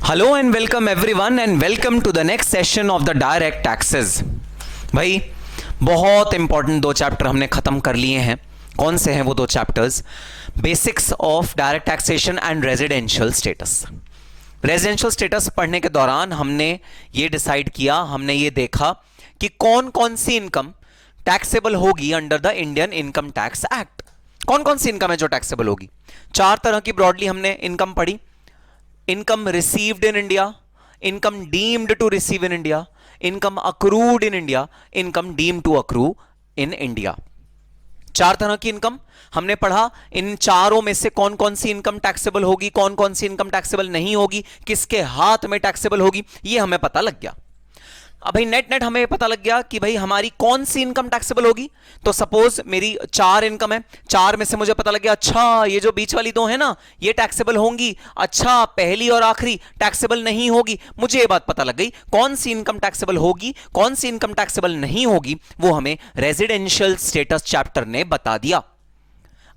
Hello and welcome everyone and welcome to the next session of the direct taxes. भाई बहुत important दो chapter हमने खत्म कर लिए हैं। कौन से हैं वो दो chapters? Basics of direct taxation and residential status. Residential status पढ़ने के दौरान हमने ये डिसाइड किया, हमने ये देखा कि कौन कौन सी इनकम टैक्सेबल होगी under the Indian Income tax Act. कौन कौन सी इनकम है जो टैक्सेबल होगी? चार तरह की ब्रॉडली हमने इनकम पढ़ी। Income received in India, income deemed to receive in India, income accrued in India, income deemed to accrue in India. चार तरह की इनकम हमने पढ़ा। इन चारों में से कौन कौन सी इनकम टैक्सेबल होगी, कौन कौन सी इनकम टैक्सेबल नहीं होगी, किसके हाथ में टैक्सेबल होगी, यह हमें पता लग गया। अब भाई नेट हमें पता लग गया कि भाई हमारी कौन सी इनकम टैक्सेबल होगी। तो सपोज मेरी चार इनकम है, चार में से मुझे पता लग गया अच्छा ये जो बीच वाली दो है ना ये टैक्सेबल होंगी, अच्छा पहली और आखिरी टैक्सेबल नहीं होगी। मुझे ये बात पता लग गई कौन सी इनकम टैक्सेबल होगी, कौन सी इनकम टैक्सेबल नहीं होगी, वो हमें रेजिडेंशियल स्टेटस चैप्टर ने बता दिया।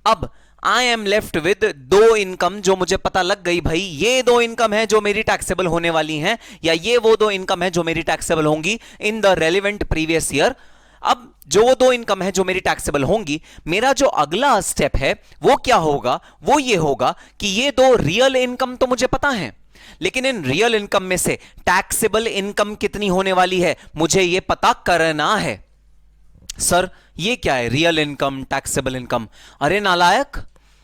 अब आई एम लेफ्ट विद दो इनकम जो मुझे पता लग गई, भाई ये दो इनकम है जो मेरी टैक्सेबल होने वाली हैं, या ये वो दो इनकम है जो मेरी टैक्सेबल होंगी in the relevant previous year. अब जो दो इनकम है जो मेरी टैक्सेबल होंगी, मेरा जो अगला स्टेप है वो क्या होगा? वो ये होगा कि ये दो रियल इनकम तो मुझे पता है, लेकिन इन रियल इनकम में से टैक्सेबल इनकम कितनी होने वाली है मुझे ये पता करना है। सर ये क्या है रियल इनकम, टैक्सेबल इनकम? अरे नालायक,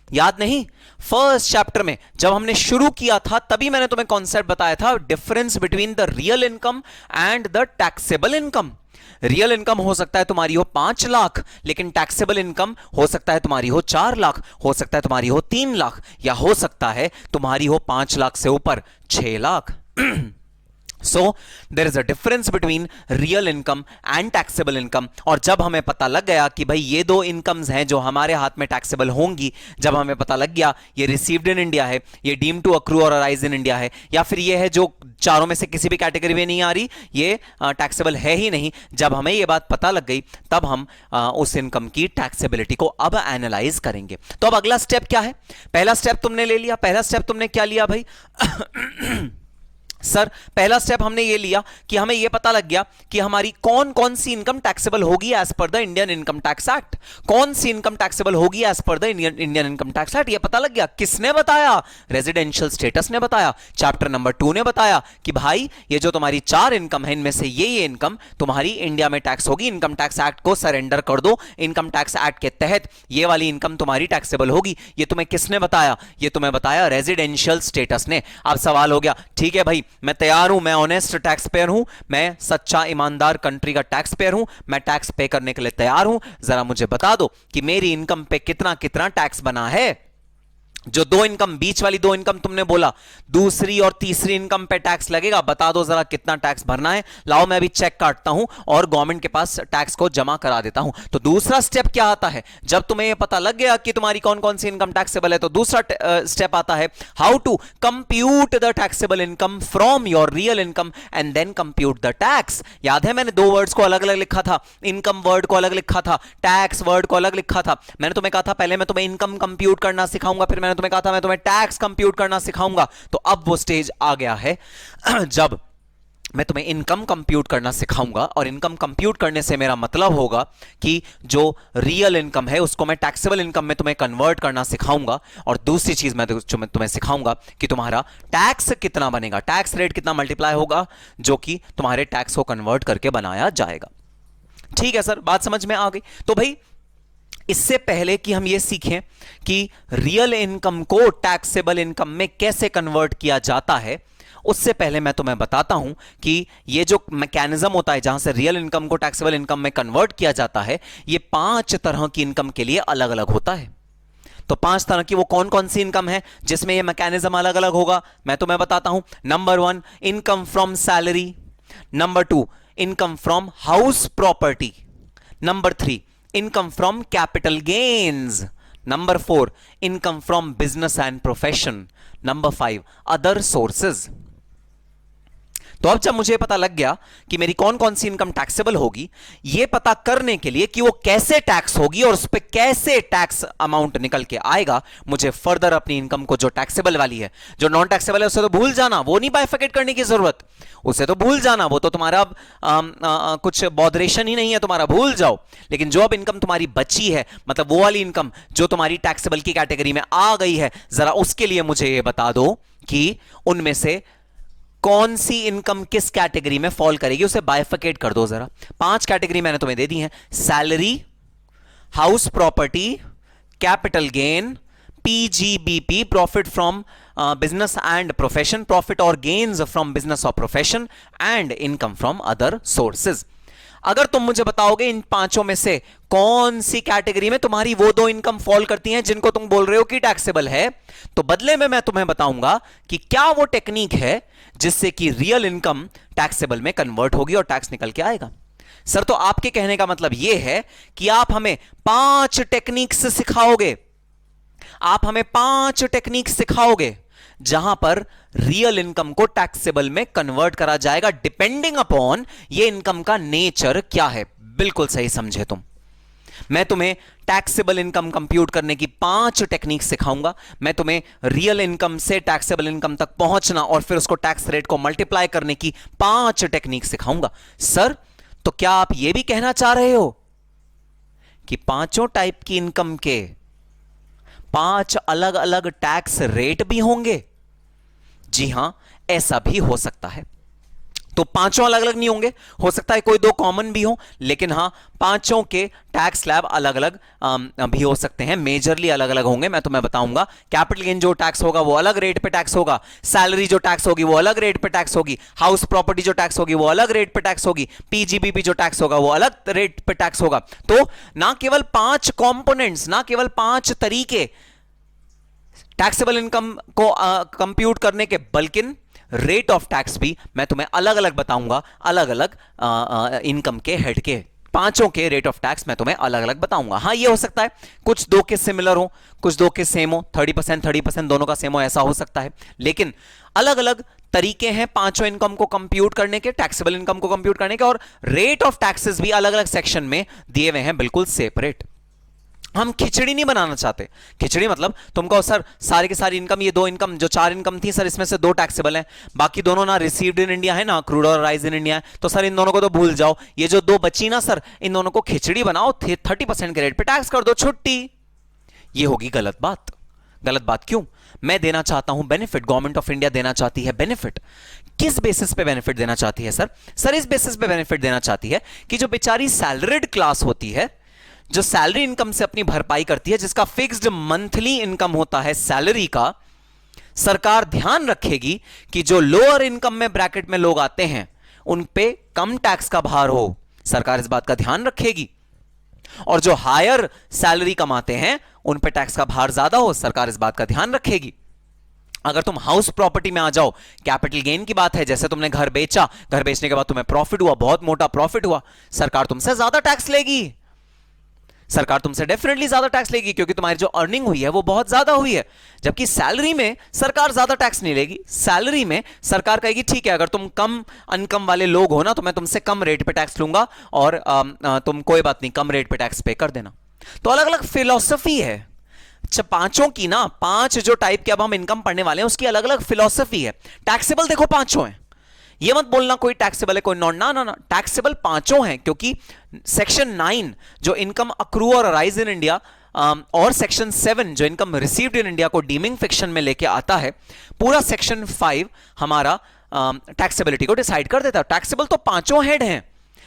याद नहीं? फर्स्ट चैप्टर में जब हमने शुरू किया था तभी मैंने तुम्हें कॉन्सेप्ट बताया था, difference between the real income and the taxable income. Real income हो सकता है तुम्हारी हो 5 लाख, लेकिन टैक्सेबल इनकम हो सकता है तुम्हारी हो 4 लाख, हो सकता है तुम्हारी हो 3 लाख, या हो सकता है तुम्हारी हो 5 लाख से ऊपर 6 lakh. So there is a difference between real income and taxable income। और जब हमें पता लग गया कि भाई ये दो इनकम्स हैं जो हमारे हाथ में टैक्सेबल होंगी, जब हमें पता लग गया ये रिसीव्ड इन इंडिया है, ये deem to accrue or arise in India है, या फिर ये है जो चारों में से किसी भी कैटेगरी में नहीं आ रही, ये टैक्सेबल है ही नहीं, जब हमें ये बात पता लग गई तब हम उस इनकम की टैक्सेबिलिटी को अब एनालाइज करेंगे। तो अब अगला स्टेप क्या है? पहला स्टेप तुमने ले लिया। पहला स्टेप तुमने क्या लिया भाई? सर पहला स्टेप हमने ये लिया कि हमें ये पता लग गया कि हमारी कौन कौन सी इनकम टैक्सेबल होगी as per the Indian Income tax Act. कौन सी इनकम टैक्सेबल होगी as per the Indian Income tax Act, ये पता लग गया। किसने बताया? रेजिडेंशियल स्टेटस ने बताया। चैप्टर नंबर 2 ने बताया कि भाई ये जो तुम्हारी चार इनकम है इनमें से ये इनकम तुम्हारी इंडिया में टैक्स होगी। इनकम टैक्स एक्ट को सरेंडर कर दो, इनकम टैक्स एक्ट के तहत ये वाली इनकम तुम्हारी टैक्सेबल होगी। ये तुम्हें किसने बताया? ये तुम्हें बताया रेजिडेंशियल स्टेटस ने। अब सवाल हो गया ठीक है भाई मैं तैयार हूं, मैं ऑनेस्ट टैक्स पेयर हूं, मैं सच्चा ईमानदार कंट्री का टैक्स पेयर हूं, मैं टैक्स पे करने के लिए तैयार हूं, जरा मुझे बता दो कि मेरी इनकम पे कितना कितना टैक्स बना है। जो दो इनकम, बीच वाली दो इनकम तुमने बोला, दूसरी और तीसरी इनकम पे टैक्स लगेगा, बता दो जरा कितना टैक्स भरना है। लाओ मैं अभी चेक काटता हूं और गवर्नमेंट के पास टैक्स को जमा करा देता हूं। तो दूसरा स्टेप क्या आता है? जब तुम्हें यह पता लग गया कि तुम्हारी कौन कौन सी इनकम टैक्सेबल है, तो दूसरा स्टेप आता है how to compute the taxable income from your real income and then compute the tax. याद है मैंने दो वर्ड्स को अलग अलग लिखा था, इनकम वर्ड को अलग लिखा था, टैक्स वर्ड को अलग लिखा था। मैंने तुम्हें कहा था पहले मैं तुम्हें इनकम कंप्यूट करना सिखाऊंगा, फिर तुम्हें कहा था मैं तुम्हें टैक्स कंप्यूट करना सिखाऊंगा। तो अब वो स्टेज आ गया है जब मैं तुम्हें इनकम कंप्यूट करना सिखाऊंगा, और इनकम कंप्यूट करने से मेरा मतलब होगा कि जो रियल इनकम है उसको मैं टैक्सेबल इनकम में तुम्हें कन्वर्ट करना सिखाऊंगा। और दूसरी चीज मैं तुम्हें सिखाऊंगा कि तुम्हारा टैक्स कितना बनेगा, टैक्स रेट कितना मल्टीप्लाई होगा जो कि तुम्हारे टैक्स को कन्वर्ट करके बनाया जाएगा। ठीक है सर, बात समझ में आ गई? तो भाई इससे पहले कि हम यह सीखें कि रियल इनकम को टैक्सेबल इनकम में कैसे कन्वर्ट किया जाता है, उससे पहले मैं तुम्हें बताता हूं कि यह जो मैकेनिज्म होता है जहां से रियल इनकम को टैक्सेबल इनकम में कन्वर्ट किया जाता है, यह 5 तरह की इनकम के लिए अलग अलग होता है। तो 5 तरह की वो कौन कौन सी इनकम है जिसमें यह मैकेनिज्म अलग अलग होगा, मैं तुम्हें बताता हूं। Number 1 income from salary, number 2 income from house property, number 3 income from capital gains, number 4 income from business and profession, number 5 other sources। तो अब जब मुझे पता लग गया कि मेरी कौन कौन सी इनकम टैक्सेबल होगी, यह पता करने के लिए कि वो कैसे टैक्स होगी और उस पर कैसे टैक्स अमाउंट निकल के आएगा, मुझे फर्दर अपनी इनकम को जो टैक्सेबल वाली है, जो नॉन टैक्सेबल है, उसे तो भूल जाना, वो नहीं बाइफिकेट करने की जरूरत, उसे तो भूल जाना, वो तो तुम्हारा कुछ बॉदरेशन ही नहीं है, तुम्हारा भूल जाओ। लेकिन जो अब इनकम तुम्हारी बची है, मतलब वो वाली इनकम जो तुम्हारी टैक्सेबल की कैटेगरी में आ गई है, जरा उसके लिए मुझे ये बता दो कि उनमें से कौन सी इनकम किस कैटेगरी में फॉल करेगी, उसे बाइफिकेट कर दो जरा। 5 कैटेगरी मैंने तुम्हें दे दी हैं: salary, house property, capital gain, PGBP, profit from business and profession, profit और गेन्स फ्रॉम बिजनेस और profession, and income from other sources. अगर तुम मुझे बताओगे इन पांचों में से कौन सी कैटेगरी में तुम्हारी वो 2 इनकम फॉल करती हैं जिनको तुम बोल रहे हो कि टैक्सेबल है, तो बदले में मैं तुम्हें बताऊंगा कि क्या वो टेक्निक है जिससे कि रियल इनकम टैक्सेबल में कन्वर्ट होगी और टैक्स निकल के आएगा। सर, तो आपके कहने का मतलब यह है कि आप हमें 5 टेक्निक्स सिखाओगे, आप हमें 5 टेक्निक्स सिखाओगे जहां पर रियल इनकम को टैक्सेबल में कन्वर्ट करा जाएगा, डिपेंडिंग अपॉन ये इनकम का नेचर क्या है। बिल्कुल सही समझे तुम। मैं तुम्हें टैक्सेबल इनकम कंप्यूट करने की 5 टेक्निक सिखाऊंगा। मैं तुम्हें रियल इनकम से टैक्सेबल इनकम तक पहुंचना और फिर उसको टैक्स रेट को मल्टीप्लाई करने की 5 टेक्निक सिखाऊंगा। सर, तो क्या आप यह भी कहना चाह रहे हो कि 5 टाइप की इनकम के 5 अलग अलग टैक्स रेट भी होंगे? जी हां, ऐसा भी हो सकता है। तो 5 अलग अलग नहीं होंगे, हो सकता है कोई 2 कॉमन भी हो, लेकिन हां 5 के टैक्स स्लैब अलग अलग भी हो सकते हैं, मेजरली अलग अलग होंगे। मैं तुम्हें बताऊंगा। कैपिटल गेन जो टैक्स होगा वो अलग रेट पे टैक्स होगा, सैलरी जो टैक्स होगी वो अलग रेट पे टैक्स होगी, हाउस प्रॉपर्टी जो टैक्स होगी वो अलग रेट पे टैक्स होगी, पीजीबीपी जो टैक्स होगा वो अलग रेट पे टैक्स होगा। तो ना केवल 5 कॉम्पोनेंट्स, ना केवल 5 तरीके टैक्सेबल इनकम को कंप्यूट करने के, बल्कि रेट ऑफ टैक्स भी मैं तुम्हें अलग अलग बताऊंगा। अलग अलग इनकम के हेड के 5 के रेट ऑफ टैक्स मैं तुम्हें अलग अलग बताऊंगा। हां, ये हो सकता है कुछ 2 के सिमिलर हो, कुछ 2 के सेम हो, 30% दोनों का सेम हो, ऐसा हो सकता है। लेकिन अलग अलग तरीके हैं 5 इनकम को कंप्यूट करने के, टैक्सेबल इनकम को कंप्यूट करने के, और रेट ऑफ टैक्सेस भी अलग अलग सेक्शन में दिए हुए हैं, बिल्कुल सेपरेट। हम खिचड़ी नहीं बनाना चाहते। खिचड़ी मतलब तुम कहो सर सारी की सारी इनकम, ये 2 इनकम जो 4 इनकम थी सर, इसमें से 2 टैक्सेबल हैं, बाकी दोनों ना रिसीव्ड इन इंडिया है ना क्रूड और राइज इन इंडिया है, तो सर इन दोनों को तो भूल जाओ, ये जो 2 बची ना सर, इन दोनों को खिचड़ी बनाओ, 30% के रेट पे टैक्स कर दो, छुट्टी। ये होगी गलत बात। गलत बात क्यों? मैं देना चाहता हूं बेनिफिट, गवर्नमेंट ऑफ इंडिया देना चाहती है बेनिफिट। किस बेसिस पे बेनिफिट देना चाहती है सर? सर इस बेसिस पे बेनिफिट देना चाहती है कि जो बेचारी सैलरीड क्लास होती है, जो सैलरी इनकम से अपनी भरपाई करती है, जिसका फिक्स्ड मंथली इनकम होता है सैलरी का, सरकार ध्यान रखेगी कि जो लोअर इनकम में ब्रैकेट में लोग आते हैं उन पे कम टैक्स का भार हो। सरकार इस बात का ध्यान रखेगी। और जो हायर सैलरी कमाते हैं उन पे टैक्स का भार ज्यादा हो, सरकार इस बात का ध्यान रखेगी। अगर तुम हाउस प्रॉपर्टी में आ जाओ, कैपिटल गेन की बात है, जैसे तुमने घर बेचा, घर बेचने के बाद तुम्हें प्रॉफिट हुआ, बहुत मोटा प्रॉफिट हुआ, सरकार तुमसे ज्यादा टैक्स लेगी। सरकार तुमसे डेफिनेटली ज्यादा टैक्स लेगी क्योंकि तुम्हारी जो अर्निंग हुई है वो बहुत ज्यादा हुई है। जबकि सैलरी में सरकार ज्यादा टैक्स नहीं लेगी। सैलरी में सरकार कहेगी ठीक है, अगर तुम कम इनकम वाले लोग हो ना तो मैं तुमसे कम रेट पे टैक्स लूंगा और तुम कोई बात नहीं कम रेट पे टैक्स पे कर देना। तो अलग अलग फिलॉसफी है 5 की ना, 5 जो टाइप के अब हम इनकम पढ़ने वाले हैं उसकी अलग अलग फिलॉसफी है। टैक्सेबल देखो 5 हैं, ये मत बोलना कोई टैक्सेबल है कोई नॉन, ना ना ना, टैक्सेबल 5 हैं क्योंकि सेक्शन 9 जो income accrue or arise in India और सेक्शन 7 जो इनकम रिसीव्ड इन इंडिया को डीमिंग फिक्शन में लेके आता है, पूरा सेक्शन 5 हमारा टैक्सेबिलिटी को डिसाइड कर देता है। टैक्सेबल तो 5 हेड हैं,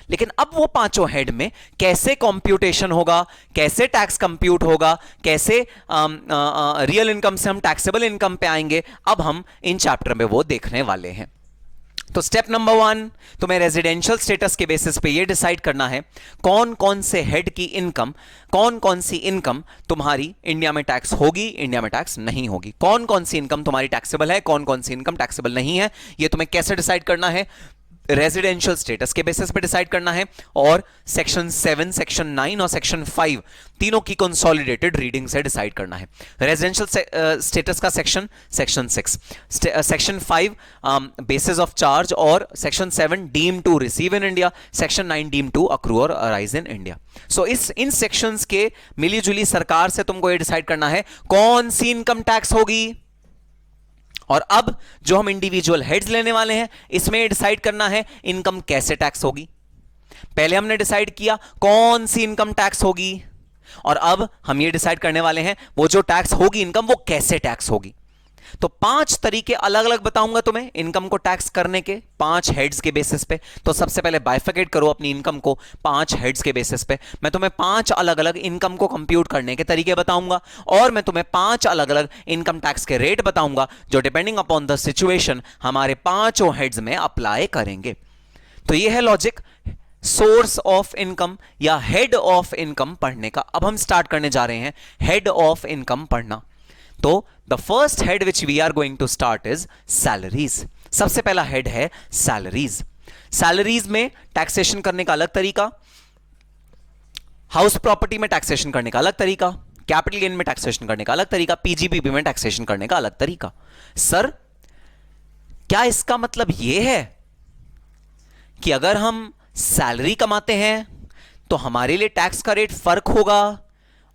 लेकिन अब वो 5 हेड में कैसे कंप्यूटेशन होगा, कैसे टैक्स कंप्यूट होगा, कैसे रियल इनकम से हम टैक्सेबल इनकम पे आएंगे, अब हम इन चैप्टर में वो देखने वाले हैं। तो स्टेप नंबर 1, तुम्हें रेजिडेंशियल स्टेटस के बेसिस पे ये डिसाइड करना है कौन कौन से हेड की इनकम, कौन कौन सी इनकम तुम्हारी इंडिया में टैक्स होगी, इंडिया में टैक्स नहीं होगी, कौन कौन सी इनकम तुम्हारी टैक्सेबल है, कौन कौन सी इनकम टैक्सेबल नहीं है। ये तुम्हें कैसे डिसाइड करना है? रेजिडेंशियल स्टेटस के बेसिस पे डिसाइड करना है, और सेक्शन 7, सेक्शन 9 और सेक्शन 5 तीनों की कंसोलिडेटेड रीडिंग से डिसाइड करना है। रेजिडेंशियल स्टेटस का section 6, section 5 basis of charge, और section 7 deem to receive in India, section 9 deem to accrue or arise in India. So in sections के मिलीजुली सरकार से तुमको ये डिसाइड करना है कौन सी इनकम टैक्स होगी। और अब जो हम इंडिविजुअल हेड्स लेने वाले हैं, इसमें डिसाइड करना है इनकम कैसे टैक्स होगी। पहले हमने डिसाइड किया कौन सी इनकम टैक्स होगी, और अब हम ये डिसाइड करने वाले हैं वो जो टैक्स होगी इनकम, वो कैसे टैक्स होगी। तो 5 तरीके अलग अलग बताऊंगा तुम्हें इनकम को टैक्स करने के, 5 हेड्स के बेसिस पे। तो सबसे पहले बाइफिकेट करो अपनी इनकम को 5 हेड्स के बेसिस पे। मैं तुम्हें 5 अलग अलग इनकम को कंप्यूट करने के तरीके बताऊंगा, और मैं तुम्हें 5 अलग अलग इनकम टैक्स के रेट बताऊंगा, जो डिपेंडिंग अपॉन द सिचुएशन हमारे 5 हेड्स में अप्लाई करेंगे। तो यह है लॉजिक सोर्स ऑफ इनकम या हेड ऑफ इनकम पढ़ने का। अब हम स्टार्ट करने जा रहे हैं हेड ऑफ इनकम पढ़ना। तो the first head which we are going to start is salaries. सबसे पहला हेड है सैलरीज। सैलरीज में टैक्सेशन करने का अलग तरीका, हाउस प्रॉपर्टी में टैक्सेशन करने का अलग तरीका, कैपिटल गेन में टैक्सेशन करने का अलग तरीका, पीजीबीपी में टैक्सेशन करने का अलग तरीका। सर, क्या इसका मतलब यह है कि अगर हम सैलरी कमाते हैं तो हमारे लिए टैक्स का रेट फर्क होगा,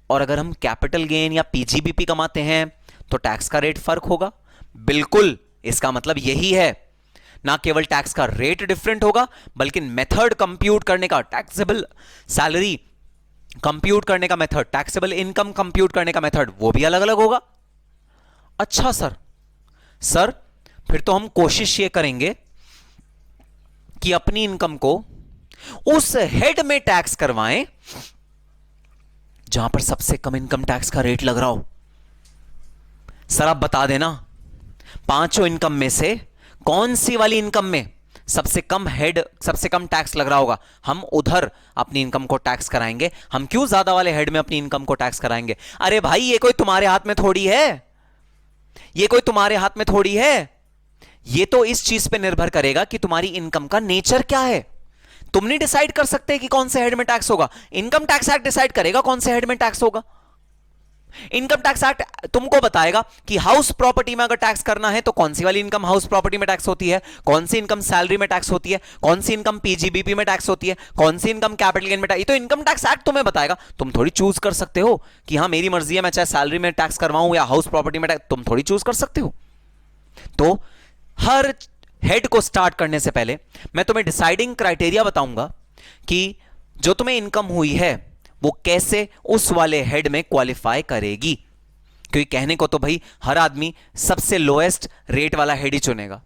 और अगर हम कैपिटल गेन या पीजीबीपी कमाते हैं तो टैक्स का रेट फर्क होगा? बिल्कुल, इसका मतलब यही है। ना केवल टैक्स का रेट डिफरेंट होगा, बल्कि मेथड कंप्यूट करने का, टैक्सेबल सैलरी कंप्यूट करने का मेथड, टैक्सेबल इनकम कंप्यूट करने का मेथड, वो भी अलग अलग होगा। अच्छा सर, फिर तो हम कोशिश ये करेंगे कि अपनी इनकम को उस हेड में टैक्स करवाएं जहां पर सबसे कम इनकम टैक्स का रेट लग रहा हो। सर आप बता देना, 5 इनकम में से कौन सी वाली इनकम में सबसे कम टैक्स लग रहा होगा, हम उधर अपनी इनकम को टैक्स कराएंगे। हम क्यों ज्यादा वाले हेड में अपनी इनकम को टैक्स कराएंगे? अरे भाई, ये कोई तुम्हारे हाथ में थोड़ी है, ये तो इस चीज पे निर्भर करेगा कि तुम्हारी इनकम का नेचर क्या है। तुम नहीं डिसाइड कर सकते कि कौन से हेड में टैक्स होगा, इनकम टैक्स एक्ट डिसाइड करेगा कौन से हेड में टैक्स होगा। इनकम टैक्स एक्ट तुमको बताएगा कि हाउस प्रॉपर्टी में अगर टैक्स करना है तो कौन सी वाली इनकम हाउस प्रॉपर्टी में टैक्स होती है, कौन सी इनकम सैलरी में टैक्स होती है, कौन सी इनकम पीजीबीपी में टैक्स होती है, कौन सी इनकम कैपिटल गेन में टैक्स। ये तो इनकम टैक्स एक्ट तुम्हें बताएगा। तुम थोड़ी चूज कर सकते हो कि हाँ मेरी मर्जी है, मैं चाहे सैलरी में टैक्स करवाऊं या हाउस प्रॉपर्टी में टैक्स, तुम थोड़ी चूज कर सकते हो। तो हर हेड को स्टार्ट करने से पहले मैं तुम्हें डिसाइडिंग क्राइटेरिया बताऊंगा कि जो तुम्हें इनकम हुई है वो कैसे उस वाले हेड में क्वालिफाई करेगी। क्योंकि कहने को तो भाई हर आदमी सबसे लोएस्ट रेट वाला हेड ही चुनेगा।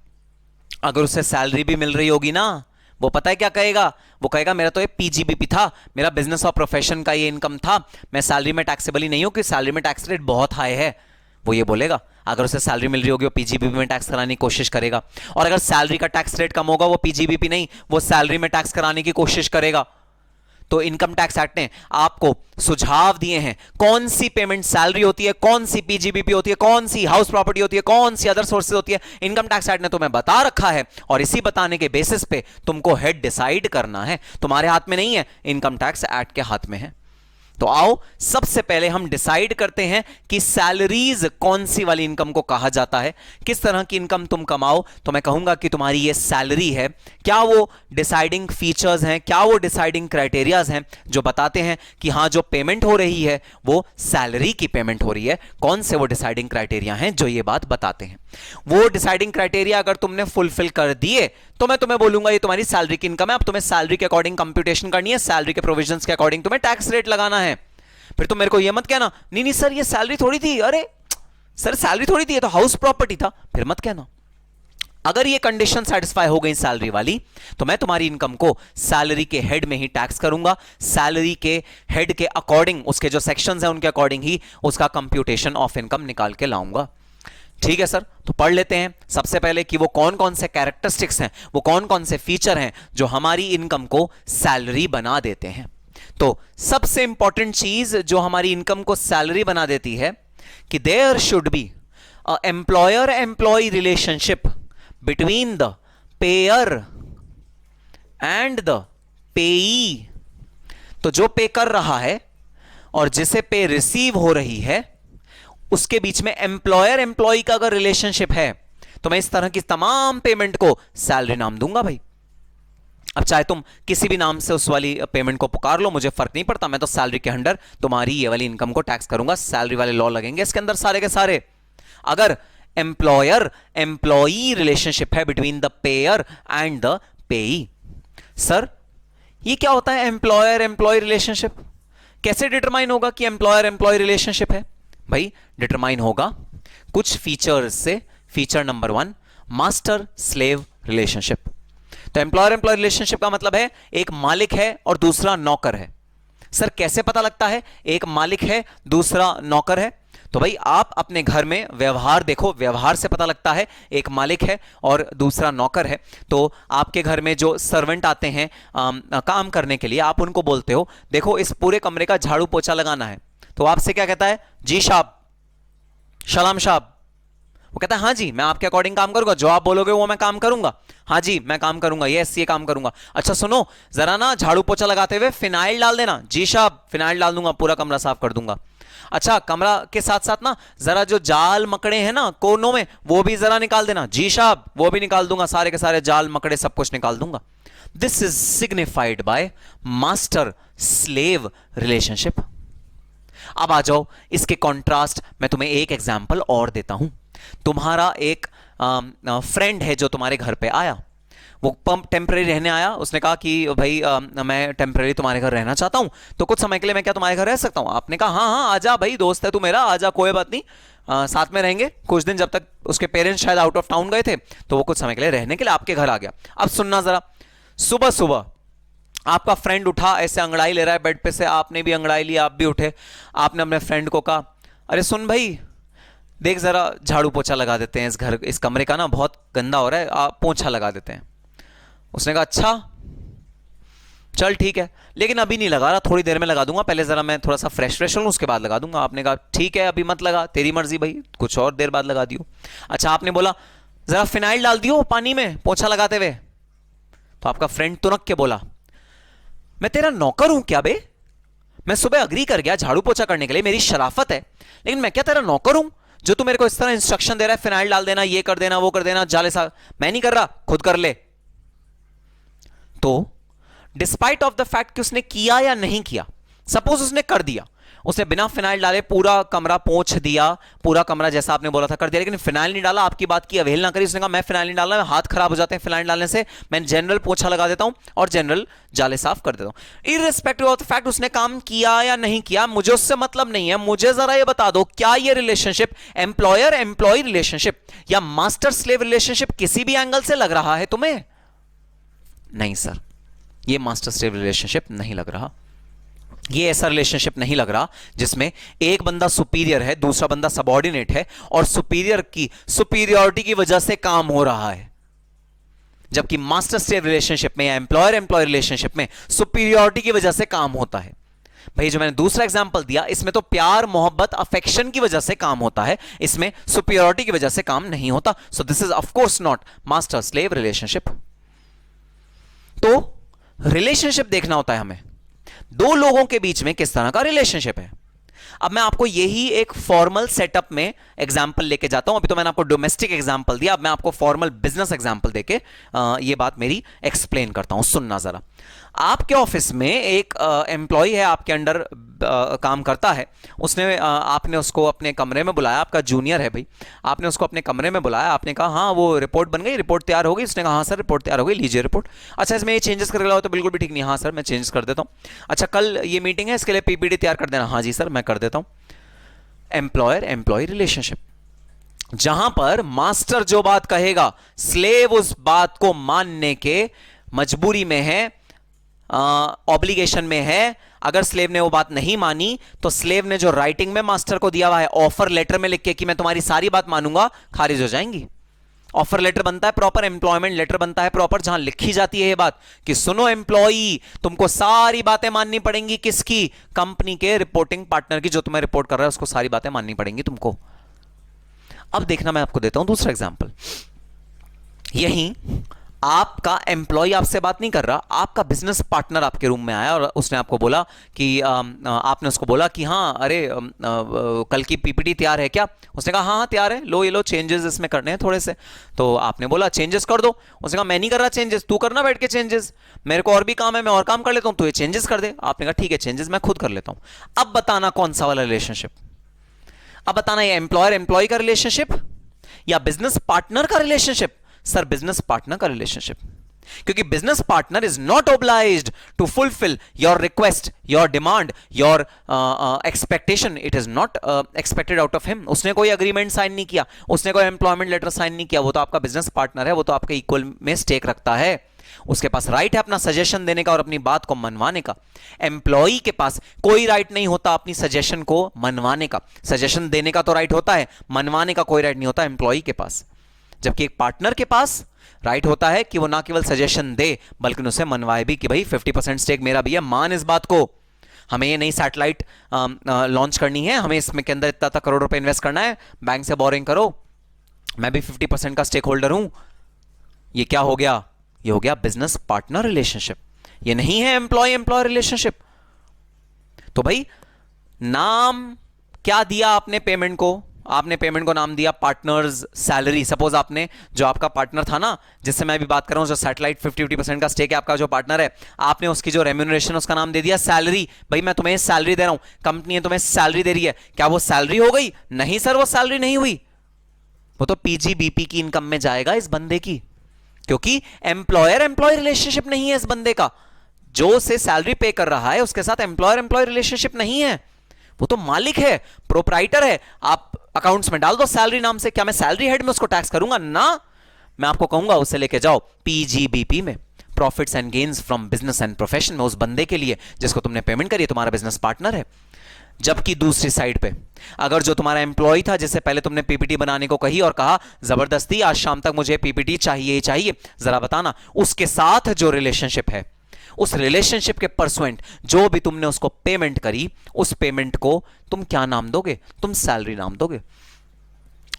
अगर उसे सैलरी भी मिल रही होगी ना, वो पता है क्या कहेगा? वो कहेगा मेरा तो ये पीजीबीपी था, मेरा बिजनेस और प्रोफेशन का ये इनकम था, मैं सैलरी में टैक्सेबल ही नहीं हूं क्योंकि सैलरी में टैक्स रेट बहुत हाई है। वो ये बोलेगा। अगर उसे सैलरी मिल रही होगी वो पीजीबीपी में टैक्स कराने की कोशिश करेगा, और अगर सैलरी का टैक्स रेट कम होगा वो पीजीबीपी नहीं, वो सैलरी में टैक्स कराने की कोशिश करेगा। तो इनकम टैक्स एक्ट ने आपको सुझाव दिए हैं कौन सी पेमेंट सैलरी होती है, कौन सी पीजीबीपी होती है, कौन सी हाउस प्रॉपर्टी होती है, कौन सी अदर सोर्सेज होती है। इनकम टैक्स एक्ट ने तुम्हें बता रखा है, और इसी बताने के बेसिस पे तुमको हेड डिसाइड करना है। तुम्हारे हाथ में नहीं है, इनकम टैक्स एक्ट के हाथ में है। तो आओ सबसे पहले हम डिसाइड करते हैं कि सैलरीज कौन सी वाली इनकम को कहा जाता है। किस तरह की इनकम तुम कमाओ तो मैं कहूंगा कि तुम्हारी ये सैलरी है, क्या वो डिसाइडिंग फीचर्स हैं, क्या वो डिसाइडिंग क्राइटेरियाज हैं जो बताते हैं कि हाँ जो पेमेंट हो रही है वो सैलरी की पेमेंट हो रही है। कौन से वो डिसाइडिंग क्राइटेरिया हैं जो ये बात बताते हैं। वो डिसाइडिंग क्राइटेरिया अगर तुमने फुलफिल कर दिए तो मैं तुम्हें बोलूंगा ये तुम्हारी सैलरी की इनकम है। अब तुम्हें सैलरी के अकॉर्डिंग कंप्यूटेशन करनी है, सैलरी के प्रोविजंस के अकॉर्डिंग तुम्हें टैक्स रेट लगाना है। फिर तुम मेरे को ये मत कहना नहीं सर ये सैलरी थोड़ी थी, अरे सर सैलरी थोड़ी थी, ये तो हाउस प्रॉपर्टी था। फिर मत कहना। अगर ये कंडीशन सेटिस्फाई हो गई सैलरी वाली तो मैं तुम्हारी इनकम को सैलरी के हेड में ही टैक्स करूंगा, सैलरी के हेड के अकॉर्डिंग, उसके जो सेक्शंस हैं उनके अकॉर्डिंग ही उसका कंप्यूटेशन ऑफ इनकम निकाल के लाऊंगा। ठीक है सर, तो पढ़ लेते हैं सबसे पहले कि वो कौन कौन से कैरेक्टरिस्टिक्स हैं, वो कौन कौन से फीचर हैं जो हमारी इनकम को सैलरी बना देते हैं। तो सबसे इंपॉर्टेंट चीज जो हमारी इनकम को सैलरी बना देती है कि there should be a employer employee relationship between the payer and the payee, तो जो पे कर रहा है और जिसे पे रिसीव हो रही है उसके बीच में एम्प्लॉयर एम्प्लॉई का अगर रिलेशनशिप है तो मैं इस तरह की तमाम पेमेंट को सैलरी नाम दूंगा भाई। अब चाहे तुम किसी भी नाम से उस वाली पेमेंट को पुकार लो, मुझे फर्क नहीं पड़ता, मैं तो सैलरी के अंडर तुम्हारी ये वाली इनकम को टैक्स करूंगा। सैलरी वाले लॉ लगेंगे इसके अंदर सारे के सारे। अगर एम्प्लॉयर एम्प्लॉई रिलेशनशिप है between the payer and the पेई। सर ये क्या होता है एम्प्लॉयर एम्प्लॉय रिलेशनशिप? कैसे डिटरमाइन होगा कि एम्प्लॉयर एम्प्लॉय रिलेशनशिप है? भाई डिटरमाइन होगा कुछ फीचर्स से। Feature number 1, master slave relationship. तो एम्प्लॉयर एम्प्लॉय रिलेशनशिप का मतलब है एक मालिक है और दूसरा नौकर है। सर कैसे पता लगता है एक मालिक है दूसरा नौकर है? तो भाई आप अपने घर में व्यवहार देखो, व्यवहार से पता लगता है एक मालिक है और दूसरा नौकर है। तो आपके घर में जो सर्वेंट आते हैं काम करने के लिए, आप उनको बोलते हो देखो इस पूरे कमरे का झाड़ू पोछा लगाना है, तो आपसे क्या कहता है? जी साहब, सलाम साहब। वो कहता है हाँ जी मैं आपके अकॉर्डिंग काम करूंगा, जो आप बोलोगे वो मैं काम करूंगा। हाँ जी मैं काम करूंगा, यस ये काम करूंगा। अच्छा सुनो जरा ना झाड़ू पोछा लगाते हुए फिनाइल डाल देना। जी साहब फिनाइल डाल दूंगा, पूरा कमरा साफ कर दूंगा। अच्छा कमरा के साथ साथ ना जरा जो जाल मकड़े हैं ना कोनों में वो भी जरा निकाल देना। जी साहब वो भी निकाल दूंगा, सारे के सारे जाल मकड़े सब कुछ निकाल दूंगा। This is signified by master slave relationship. अब आ जाओ इसके कॉन्ट्रास्ट, मैं तुम्हें एक एग्जाम्पल और देता हूं। तुम्हारा एक फ्रेंड है जो तुम्हारे घर पे आया, वो टेम्परेरी रहने आया। उसने कहा कि भाई मैं टेम्परेरी तुम्हारे घर रहना चाहता हूं, तो कुछ समय के लिए मैं क्या तुम्हारे घर रह सकता हूं? आपने कहा हाँ हाँ आजा भाई, दोस्त है तू मेरा, आजा कोई बात नहीं, साथ में रहेंगे कुछ दिन, जब तक उसके पेरेंट्स शायद आउट ऑफ टाउन गए थे, तो वो कुछ समय के लिए रहने के लिए आपके घर आ गया। अब सुनना जरा, सुबह सुबह आपका फ्रेंड उठा, ऐसे अंगड़ाई ले रहा है बेड पे से, आपने भी अंगड़ाई ली, आप भी उठे। आपने अपने फ्रेंड को कहा अरे सुन भाई देख जरा झाड़ू पोछा लगा देते हैं, इस घर इस कमरे का ना बहुत गंदा हो रहा है, आप पोछा लगा देते हैं। उसने कहा अच्छा चल ठीक है, लेकिन अभी नहीं लगा रहा, थोड़ी देर में लगा दूंगा, पहले जरा मैं थोड़ा सा फ्रेश हूं उसके बाद लगा दूंगा। आपने कहा ठीक है अभी मत लगा, तेरी मर्जी भाई, कुछ और देर बाद लगा दियो। अच्छा आपने बोला जरा फिनाइल डाल दियो पानी में पोछा लगाते हुए। तो आपका फ्रेंड तुनक के बोला मैं तेरा नौकर हूं क्या बे? मैं सुबह अग्री कर गया झाड़ू पोछा करने के लिए, मेरी शराफत है, लेकिन मैं क्या तेरा नौकर हूं जो तू मेरे को इस तरह इंस्ट्रक्शन दे रहा है, फिनाइल डाल देना, ये कर देना, वो कर देना, जाले सा मैं नहीं कर रहा, खुद कर ले। तो डिस्पाइट ऑफ द फैक्ट कि उसने किया या नहीं किया, सपोज उसने कर दिया, उसने बिना फिनाइल डाले पूरा कमरा पोंछ दिया, पूरा कमरा जैसा आपने बोला था कर दिया, लेकिन फिनाइल नहीं डाला, आपकी बात की अवहेलना करी, उसने कहा मैं फिनाइल नहीं डालना, हाथ खराब हो जाते हैं फिनाइल डालने से, मैं जनरल पोछा लगा देता हूं और जनरल जाले साफ कर देता हूं। इररिस्पेक्टिव ऑफ द फैक्ट उसने काम किया या नहीं किया, मुझे उससे मतलब नहीं है। मुझे जरा ये बता दो क्या ये रिलेशनशिप एम्प्लॉयर एम्प्लॉय रिलेशनशिप या मास्टर स्लेव रिलेशनशिप किसी भी एंगल से लग रहा है तुम्हें? नहीं सर, ये मास्टर स्लेव रिलेशनशिप नहीं लग रहा। ये ऐसा रिलेशनशिप नहीं लग रहा जिसमें एक बंदा सुपीरियर है, दूसरा बंदा सबऑर्डिनेट है और सुपीरियर की सुपीरियरिटी की वजह से काम हो रहा है। जबकि मास्टर स्लेव रिलेशनशिप में या एम्प्लॉयर एम्प्लॉय रिलेशनशिप में सुपीरियरिटी की वजह से काम होता है। भाई जो मैंने दूसरा एग्जांपल दिया इसमें तो प्यार मोहब्बत अफेक्शन की वजह से काम होता है, इसमें सुपीरियरिटी की वजह से काम नहीं होता। So this is of course not master slave relationship. तो रिलेशनशिप देखना होता है हमें, दो लोगों के बीच में किस तरह का रिलेशनशिप है। अब मैं आपको यही एक फॉर्मल सेटअप में एग्जांपल लेके जाता हूं। अभी तो मैंने आपको डोमेस्टिक एग्जांपल दिया, अब मैं आपको फॉर्मल बिजनेस एग्जांपल देके ये बात मेरी एक्सप्लेन करता हूं। सुनना जरा, आपके ऑफिस में एक एम्प्लॉय है, आपके अंडर काम करता है, उसने आपने उसको अपने कमरे में बुलाया, आपका जूनियर है भाई, आपने उसको अपने कमरे में बुलाया, आपने कहा हाँ वो रिपोर्ट बन गई, रिपोर्ट तैयार हो गई? उसने कहा हाँ सर रिपोर्ट तैयार हो गई, लीजिए रिपोर्ट। अच्छा इसमें ये चेंजेस कर रहा हो तो बिल्कुल भी ठीक नहीं, हाँ सर मैं चेंज कर देता हूँ। अच्छा कल ये मीटिंग है इसके लिए पीपीटी तैयार कर देना, हाँ जी सर मैं कर देता हूँ। एम्प्लॉयर एम्प्लॉय रिलेशनशिप, जहां पर मास्टर जो बात कहेगा स्लेव उस बात को मानने के मजबूरी में है, ऑब्लिगेशन में है। अगर स्लेव ने वो बात नहीं मानी तो स्लेव ने जो राइटिंग में मास्टर को दिया हुआ है, ऑफर लेटर में लिख के कि मैं तुम्हारी सारी बात मानूंगा, खारिज हो जाएंगी। ऑफर लेटर बनता है प्रॉपर, एम्प्लॉयमेंट लेटर बनता है प्रॉपर, जहां लिखी जाती है ये बात कि सुनो एम्प्लॉई तुमको सारी बातें माननी पड़ेंगी, किसकी? कंपनी के रिपोर्टिंग पार्टनर की, जो तुम्हें रिपोर्ट कर रहा है उसको सारी बातें माननी पड़ेंगी तुमको। अब देखना मैं आपको देता हूं दूसरा एग्जांपल। यहीं आपका एम्प्लॉय आपसे बात नहीं कर रहा, आपका बिजनेस पार्टनर आपके रूम में आया और उसने आपको बोला कि आपने उसको बोला कि हाँ अरे कल की पीपीटी तैयार है क्या? उसने कहा हाँ हाँ तैयार है, लो ये लो चेंजेस इसमें करने हैं थोड़े से। तो आपने बोला चेंजेस कर दो। उसने कहा मैं नहीं कर रहा चेंजेस, तू करना बैठ के चेंजेस, मेरे को और भी काम है, मैं और काम कर लेता हूँ, तू ये चेंजेस कर दे। आपने कहा ठीक है चेंजेस मैं खुद कर लेता हूँ। अब बताना कौन सा वाला रिलेशनशिप? अब बताना ये एम्प्लॉयर एम्प्लॉय का रिलेशनशिप या बिजनेस पार्टनर का रिलेशनशिप? सर बिजनेस पार्टनर का रिलेशनशिप, क्योंकि business partner is not obliged to fulfil your request, your demand, your expectation. It is not expected out of him. उसने कोई अग्रीमेंट साइन नहीं किया, उसने कोई एम्प्लॉयमेंट लेटर साइन नहीं किया, वो तो आपका बिजनेस पार्टनर है, वो तो आपके इक्वल में स्टेक रखता है। उसके पास राइट है अपना सजेशन देने का और अपनी बात को मनवाने का। एम्प्लॉई के पास कोई राइट नहीं होता अपनी सजेशन को मनवाने का। सजेशन देने का तो राइट होता है, मनवाने का कोई राइट नहीं होता एम्प्लॉई के पास। जबकि एक पार्टनर के पास राइट होता है कि वो ना केवल सजेशन दे बल्कि उसे मनवाए भी कि भाई 50% स्टेक मेरा भी है, मान इस बात को, हमें ये नई सैटेलाइट लॉन्च करनी है, हमें इसमें के अंदर इतना करोड़ रुपए इन्वेस्ट करना है, बैंक से बोरिंग करो, मैं भी 50% का स्टेक होल्डर हूं। ये क्या हो गया? ये हो गया बिजनेस पार्टनर रिलेशनशिप, ये नहीं है एम्प्लॉय एम्प्लॉय रिलेशनशिप। तो भाई नाम क्या दिया आपने पेमेंट को? आपने पेमेंट को नाम दिया पार्टनर्स सैलरी। सपोज आपने जो आपका पार्टनर था ना, जिससे मैं भी बात कर रहा हूं, जो सैटेलाइट 50% का स्टेक है, आपका जो पार्टनर है, आपने उसकी जो रेम्यूनरेशन उसका नाम दे दिया सैलरी। भाई मैं तुम्हें सैलरी दे रहा हूं, कंपनी है तुम्हें सैलरी दे रही है, क्या वो सैलरी हो गई? नहीं सर वो सैलरी नहीं हुई, वो तो पीजीबीपी की इनकम में जाएगा इस बंदे की, क्योंकि एम्प्लॉयर एम्प्लॉय रिलेशनशिप नहीं है इस बंदे का। जो उसे सैलरी पे कर रहा है उसके साथ एम्प्लॉयर एम्प्लॉय रिलेशनशिप नहीं है, वो तो मालिक है, प्रोप्राइटर है। आप अकाउंट्स में डाल दो सैलरी नाम से, क्या मैं सैलरी हेड में उसको टैक्स करूंगा? ना, मैं आपको कहूंगा उसे लेके जाओ पीजीबीपी में, profits and gains from business and profession में, उस बंदे के लिए जिसको तुमने पेमेंट करी है, तुम्हारा बिजनेस पार्टनर है। जबकि दूसरी साइड पे अगर जो तुम्हारा एम्प्लॉय था जिससे पहले तुमने पीपीटी बनाने को कही और कहा जबरदस्ती आज शाम तक मुझे पीपीटी चाहिए ही चाहिए, जरा बताना उसके साथ जो रिलेशनशिप है, उस रिलेशनशिप के परसुएंट जो भी तुमने उसको पेमेंट करी, उस पेमेंट को तुम क्या नाम दोगे? तुम सैलरी नाम दोगे।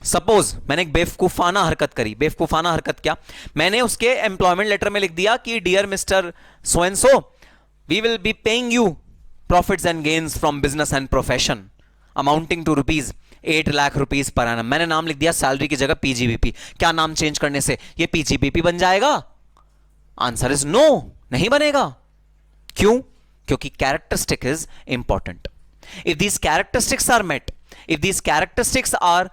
सपोज मैंने एक बेवकूफाना हरकत करी। बेवकूफाना हरकत क्या? मैंने उसके एम्प्लॉयमेंट लेटर में लिख दिया कि dear mister so and so, we will be paying you profits and gains from business and profession amounting to rupees 8 lakh rupees per annum. मैंने नाम लिख दिया सैलरी की जगह पीजीबीपी। क्या नाम चेंज करने से ये पीजीबीपी बन जाएगा? आंसर इज नो, नहीं बनेगा। क्यों? क्योंकि characteristic is important. If these characteristics are met, if these characteristics are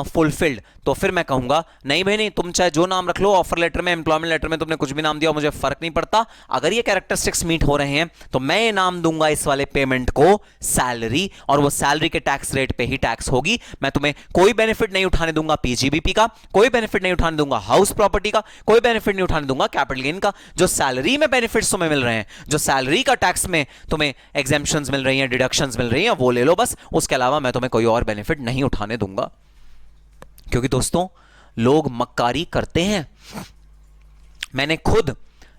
fulfilled, तो फिर मैं कहूंगा नहीं भाई नहीं, तुम चाहे जो नाम रख लो, ऑफर लेटर में एम्प्लॉयमेंट लेटर में तुमने कुछ भी नाम दिया, मुझे फर्क नहीं पड़ता। अगर ये कैरेक्टरिस्टिक्स मीट हो रहे हैं तो मैं ये नाम दूंगा इस वाले पेमेंट को सैलरी, और वो सैलरी के टैक्स रेट पे ही टैक्स होगी। मैं तुम्हें कोई बेनिफिट नहीं उठाने दूंगा पीजीबीपी का, कोई बेनिफिट नहीं उठाने दूंगा हाउस प्रॉपर्टी का, कोई बेनिफिट नहीं उठाने दूंगा कैपिटल गेन का। जो सैलरी में बेनिफिट्स तुम्हें मिल रहे हैं, जो सैलरी का टैक्स में तुम्हें एग्जेम्पशंस मिल रही हैं, डिडक्शंस मिल रही हैं, वो ले लो बस। उसके अलावा मैं तुम्हें कोई और बेनिफिट नहीं उठाने दूंगा। क्योंकि दोस्तों लोग मक्कारी करते हैं। मैंने खुद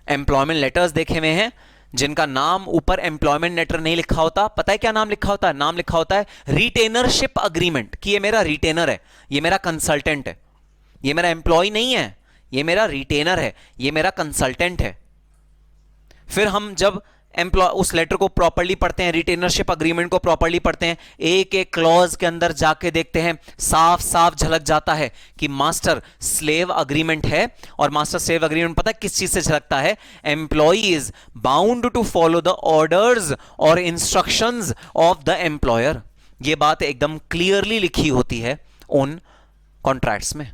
एम्प्लॉयमेंट लेटर्स देखे हुए हैं जिनका नाम ऊपर एम्प्लॉयमेंट लेटर नहीं लिखा होता। पता है क्या नाम लिखा होता है? नाम लिखा होता है रिटेनरशिप अग्रीमेंट, कि ये मेरा रिटेनर है, ये मेरा कंसल्टेंट है, ये मेरा एम्प्लॉय नहीं है, ये मेरा रिटेनर है, ये मेरा कंसल्टेंट है। फिर हम जब एम्प्लॉय उस लेटर को प्रॉपर्ली पढ़ते हैं, रिटेनरशिप अग्रीमेंट को प्रॉपर्ली पढ़ते हैं, एक एक क्लॉज के अंदर जाके देखते हैं, साफ साफ झलक जाता है कि मास्टर स्लेव अग्रीमेंट है। और मास्टर स्लेव अग्रीमेंट पता है किस चीज से झलकता है? Employee is bound to follow the orders और इंस्ट्रक्शंस ऑफ द एम्प्लॉयर। यह बात एकदम क्लियरली लिखी होती है उन कॉन्ट्रैक्ट्स में।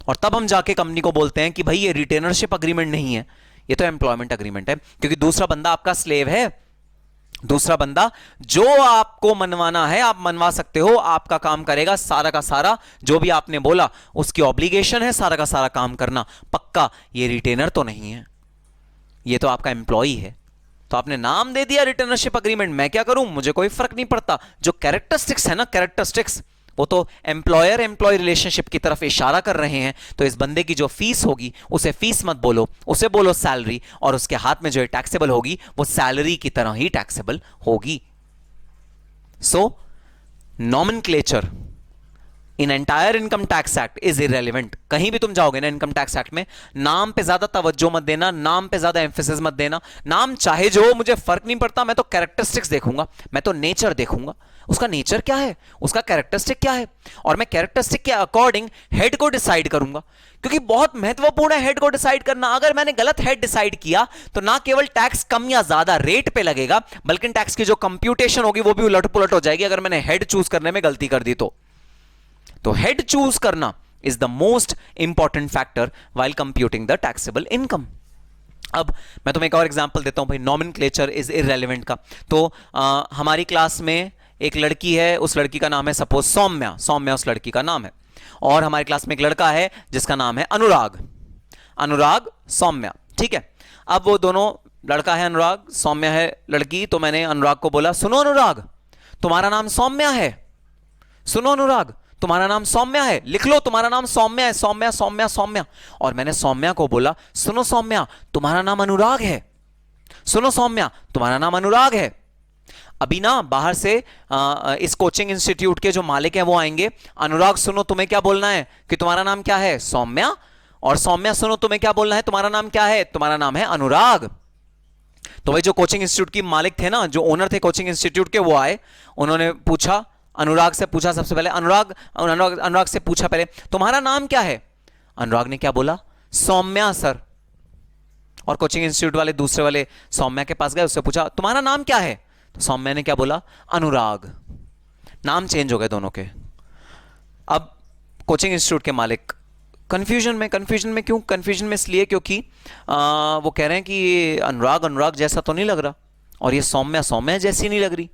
और तब हम जाके कंपनी को बोलते हैं कि भाई ये रिटेनरशिप अग्रीमेंट नहीं है, ये तो एम्प्लॉयमेंट अग्रीमेंट है। क्योंकि दूसरा बंदा आपका स्लेव है, दूसरा बंदा जो आपको मनवाना है आप मनवा सकते हो, आपका काम करेगा, सारा का सारा जो भी आपने बोला उसकी ऑब्लिगेशन है सारा का सारा काम करना। पक्का ये रिटेनर तो नहीं है, ये तो आपका एम्प्लॉई है। तो आपने नाम दे दिया रिटेनरशिप अग्रीमेंट, मैं क्या करूं? मुझे कोई फर्क नहीं पड़ता। जो कैरेक्टरिस्टिक्स है ना, कैरेक्टरिस्टिक्स वो तो एम्प्लॉयर एम्प्लॉय रिलेशनशिप की तरफ इशारा कर रहे हैं। तो इस बंदे की जो फीस होगी उसे फीस मत बोलो, उसे बोलो सैलरी, और उसके हाथ में जो टैक्सेबल होगी वो सैलरी की तरह ही टैक्सेबल होगी। So nomenclature in entire income tax act is irrelevant. कहीं भी तुम जाओगे ना इनकम टैक्स एक्ट में, नाम पे ज्यादा तवज्जो मत देना, नाम पे ज्यादा एम्फेसिस मत देना। नाम चाहे जो, मुझे फर्क नहीं पड़ता, मैं तो कैरेक्टरिस्टिक्स देखूंगा, मैं तो नेचर देखूंगा, उसका नेचर क्या है, उसका कैरेक्टरिस्टिक क्या है, और मैं कैरेक्टरिस्टिक के अकॉर्डिंग हेड को डिसाइड करूंगा। क्योंकि बहुत महत्वपूर्ण है हेड को डिसाइड करना। अगर मैंने गलत हेड डिसाइड किया तो ना केवल टैक्स कम या ज्यादा रेट पे लगेगा, बल्कि टैक्स की जो कंप्यूटेशन होगी वो भी उलट पुलट हो जाएगी, अगर मैंने हेड चूज करने में गलती कर दी तो हेड चूज करना is the most important factor while computing the taxable income. अब मैं तुम्हें एक और एग्जांपल देता हूं भाई, नॉमेनक्लेचर इज इररेलेवेंट का। तो हमारी क्लास में एक लड़की है, उस लड़की का नाम है सपोज सौम्या, सौम्या उस लड़की का नाम है, और हमारी क्लास में एक लड़का है जिसका नाम है अनुराग, अनुराग सौम्या, ठीक है। अब वो दोनों, लड़का है अनुराग, सौम्या है लड़की, तो मैंने अनुराग को बोला सुनो अनुराग, तुम्हारा नाम सौम्या है, सुनो अनुराग तुम्हारा नाम सौम्या है, लिख लो तुम्हारा नाम सौम्या है, सौम्या सौम्या सौम्या। और मैंने सौम्या को बोला सुनो सौम्या तुम्हारा नाम अनुराग है, सुनो सौम्या तुम्हारा नाम अनुराग है। अभी ना बाहर से इस कोचिंग इंस्टीट्यूट के जो मालिक हैं वो आएंगे, अनुराग सुनो तुम्हें क्या बोलना है कि तुम्हारा नाम क्या है, सौम्या, और सौम्या सुनो तुम्हें क्या बोलना है, तुम्हारा नाम क्या है, तुम्हारा नाम है अनुराग। तो भाई जो कोचिंग इंस्टीट्यूट की मालिक थे ना, जो ओनर थे कोचिंग इंस्टीट्यूट के, वो आए, उन्होंने पूछा, अनुराग से पूछा सबसे पहले, अनुराग से पूछा पहले तुम्हारा नाम क्या है। अनुराग ने क्या बोला, सौम्या सर। और कोचिंग इंस्टीट्यूट वाले दूसरे वाले सौम्या के पास गए, उससे पूछा तुम्हारा नाम क्या है, तो सौम्या ने क्या बोला, अनुराग। नाम चेंज हो गए दोनों के। अब कोचिंग इंस्टीट्यूट के मालिक कंफ्यूजन में क्यों, कंफ्यूजन में इसलिए क्योंकि वो कह रहे हैं कि ये अनुराग अनुराग जैसा तो नहीं लग रहा, और ये सौम्या सौम्या जैसी नहीं लग रही,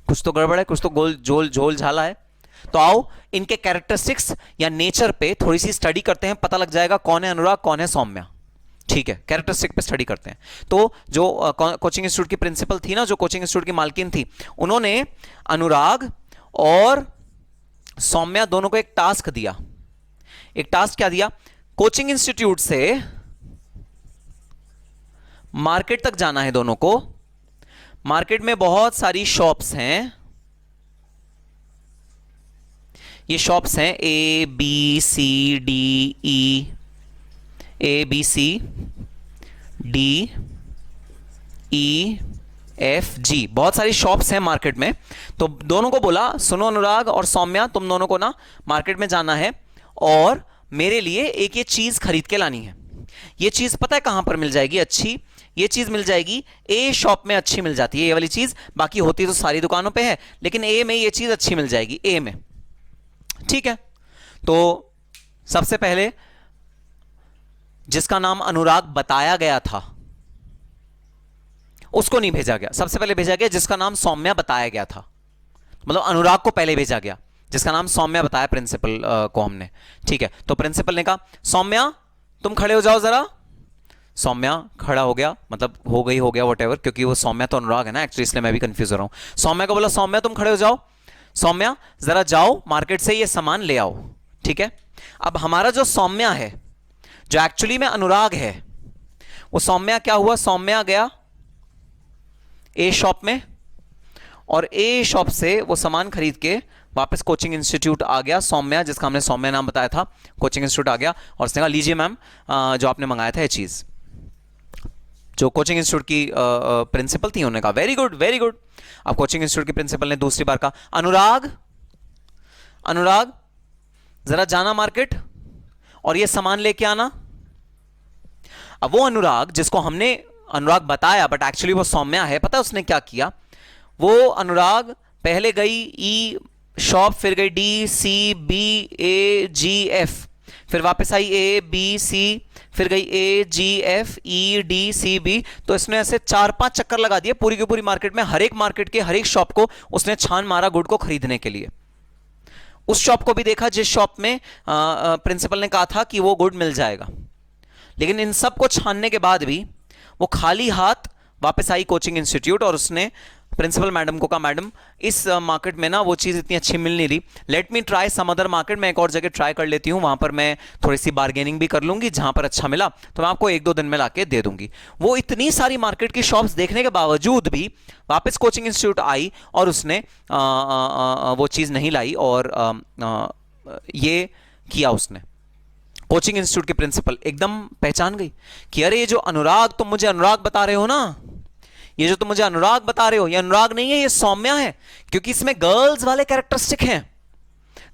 कुछ तो गड़बड़ है, कुछ तो गोल झोल झोल झाला है। तो आओ इनके कैरेक्टरिस्टिक्स या नेचर पे थोड़ी सी स्टडी करते हैं, पता लग जाएगा कौन है अनुराग कौन है सौम्या, ठीक है। कैरेक्टरिस्टिक पे स्टडी करते हैं। तो जो कोचिंग इंस्टीट्यूट की प्रिंसिपल थी ना, जो कोचिंग इंस्टीट्यूट की मालकिन थी, उन्होंने अनुराग और सौम्या दोनों को एक टास्क दिया। एक टास्क क्या दिया, कोचिंग इंस्टीट्यूट से मार्केट तक जाना है दोनों को। मार्केट में बहुत सारी शॉप्स हैं, ये शॉप्स हैं A B C D E, A B C D E F G, बहुत सारी शॉप्स हैं मार्केट में। तो दोनों को बोला सुनो अनुराग और सौम्या तुम दोनों को ना मार्केट में जाना है और मेरे लिए एक ये चीज खरीद के लानी है। ये चीज पता है कहां पर मिल जाएगी अच्छी, ये चीज मिल जाएगी ए शॉप में, अच्छी मिल जाती है ये वाली चीज, बाकी होती तो सारी दुकानों पे है, लेकिन ए में ये चीज अच्छी मिल जाएगी, ए में, ठीक है। तो सबसे पहले जिसका नाम अनुराग बताया गया था उसको नहीं भेजा गया, सबसे पहले भेजा गया जिसका नाम सौम्या बताया गया था, मतलब अनुराग को पहले भेजा गया जिसका नाम सौम्या बताया प्रिंसिपल को हमने, ठीक है। तो प्रिंसिपल ने कहा सौम्या तुम खड़े हो जाओ जरा। सौम्या खड़ा हो गया, मतलब हो गया व्हाटएवर, क्योंकि वो सौम्या तो अनुराग है ना एक्चुअली, इसलिए मैं भी कंफ्यूज हो रहा हूं। सौम्या को बोला सौम्या तुम खड़े हो जाओ, सौम्या जरा जाओ मार्केट से ये सामान ले आओ, ठीक है। अब हमारा जो सौम्या है, जो एक्चुअली में अनुराग है, वो सौम्या क्या हुआ, सौम्या गया ए शॉप में और ए शॉप से वो सामान खरीद के वापस कोचिंग इंस्टीट्यूट आ गया। सौम्या, जिसका हमने सौम्या नाम बताया था, कोचिंग इंस्टीट्यूट आ गया और उसने कहा लीजिए मैम जो आपने मंगाया था ये चीज। जो कोचिंग इंस्टीट्यूट की प्रिंसिपल थी उन्होंने कहा वेरी गुड वेरी गुड। अब कोचिंग इंस्टीट्यूट की प्रिंसिपल ने दूसरी बार कहा अनुराग अनुराग जरा जाना मार्केट और ये सामान लेके आना। अब वो अनुराग जिसको हमने अनुराग बताया बट एक्चुअली वो सौम्या है, पता है उसने क्या किया, वो अनुराग पहले गई ई शॉप, फिर गई D C B A G F, फिर वापस आई ए बी सी, फिर गई A G F E D C B. तो इसने ऐसे 4-5 चक्कर लगा दिए पूरी की पूरी मार्केट में, हर एक मार्केट के हर एक शॉप को उसने छान मारा गुड को खरीदने के लिए। उस शॉप को भी देखा जिस शॉप में प्रिंसिपल ने कहा था कि वो गुड मिल जाएगा, लेकिन इन सब को छानने के बाद भी वो खाली हाथ वापस आई कोचिंग इंस्टीट्यूट और उसने प्रिंसिपल मैडम को कहा मैडम इस मार्केट में ना वो चीज़ इतनी अच्छी मिल नहीं रही, let me try some other market, मैं एक और जगह ट्राई कर लेती हूँ, वहाँ पर मैं थोड़ी सी बार्गेनिंग भी कर लूँगी, जहाँ पर अच्छा मिला तो मैं आपको 1-2 दिन में लाके दे दूँगी। वो इतनी सारी मार्केट की शॉप्स देखने के बावजूद भी वापस कोचिंग इंस्टीट्यूट आई और उसने वो चीज़ नहीं लाई और ये किया उसने, कोचिंग इंस्टीट्यूट के प्रिंसिपल एकदम पहचान गई कि अरे ये जो अनुराग, तुम मुझे अनुराग बता रहे हो ना, ये जो तुम मुझे अनुराग बता रहे हो, ये अनुराग नहीं है, ये सौम्या है, क्योंकि इसमें गर्ल्स वाले कैरेक्टरिस्टिक हैं।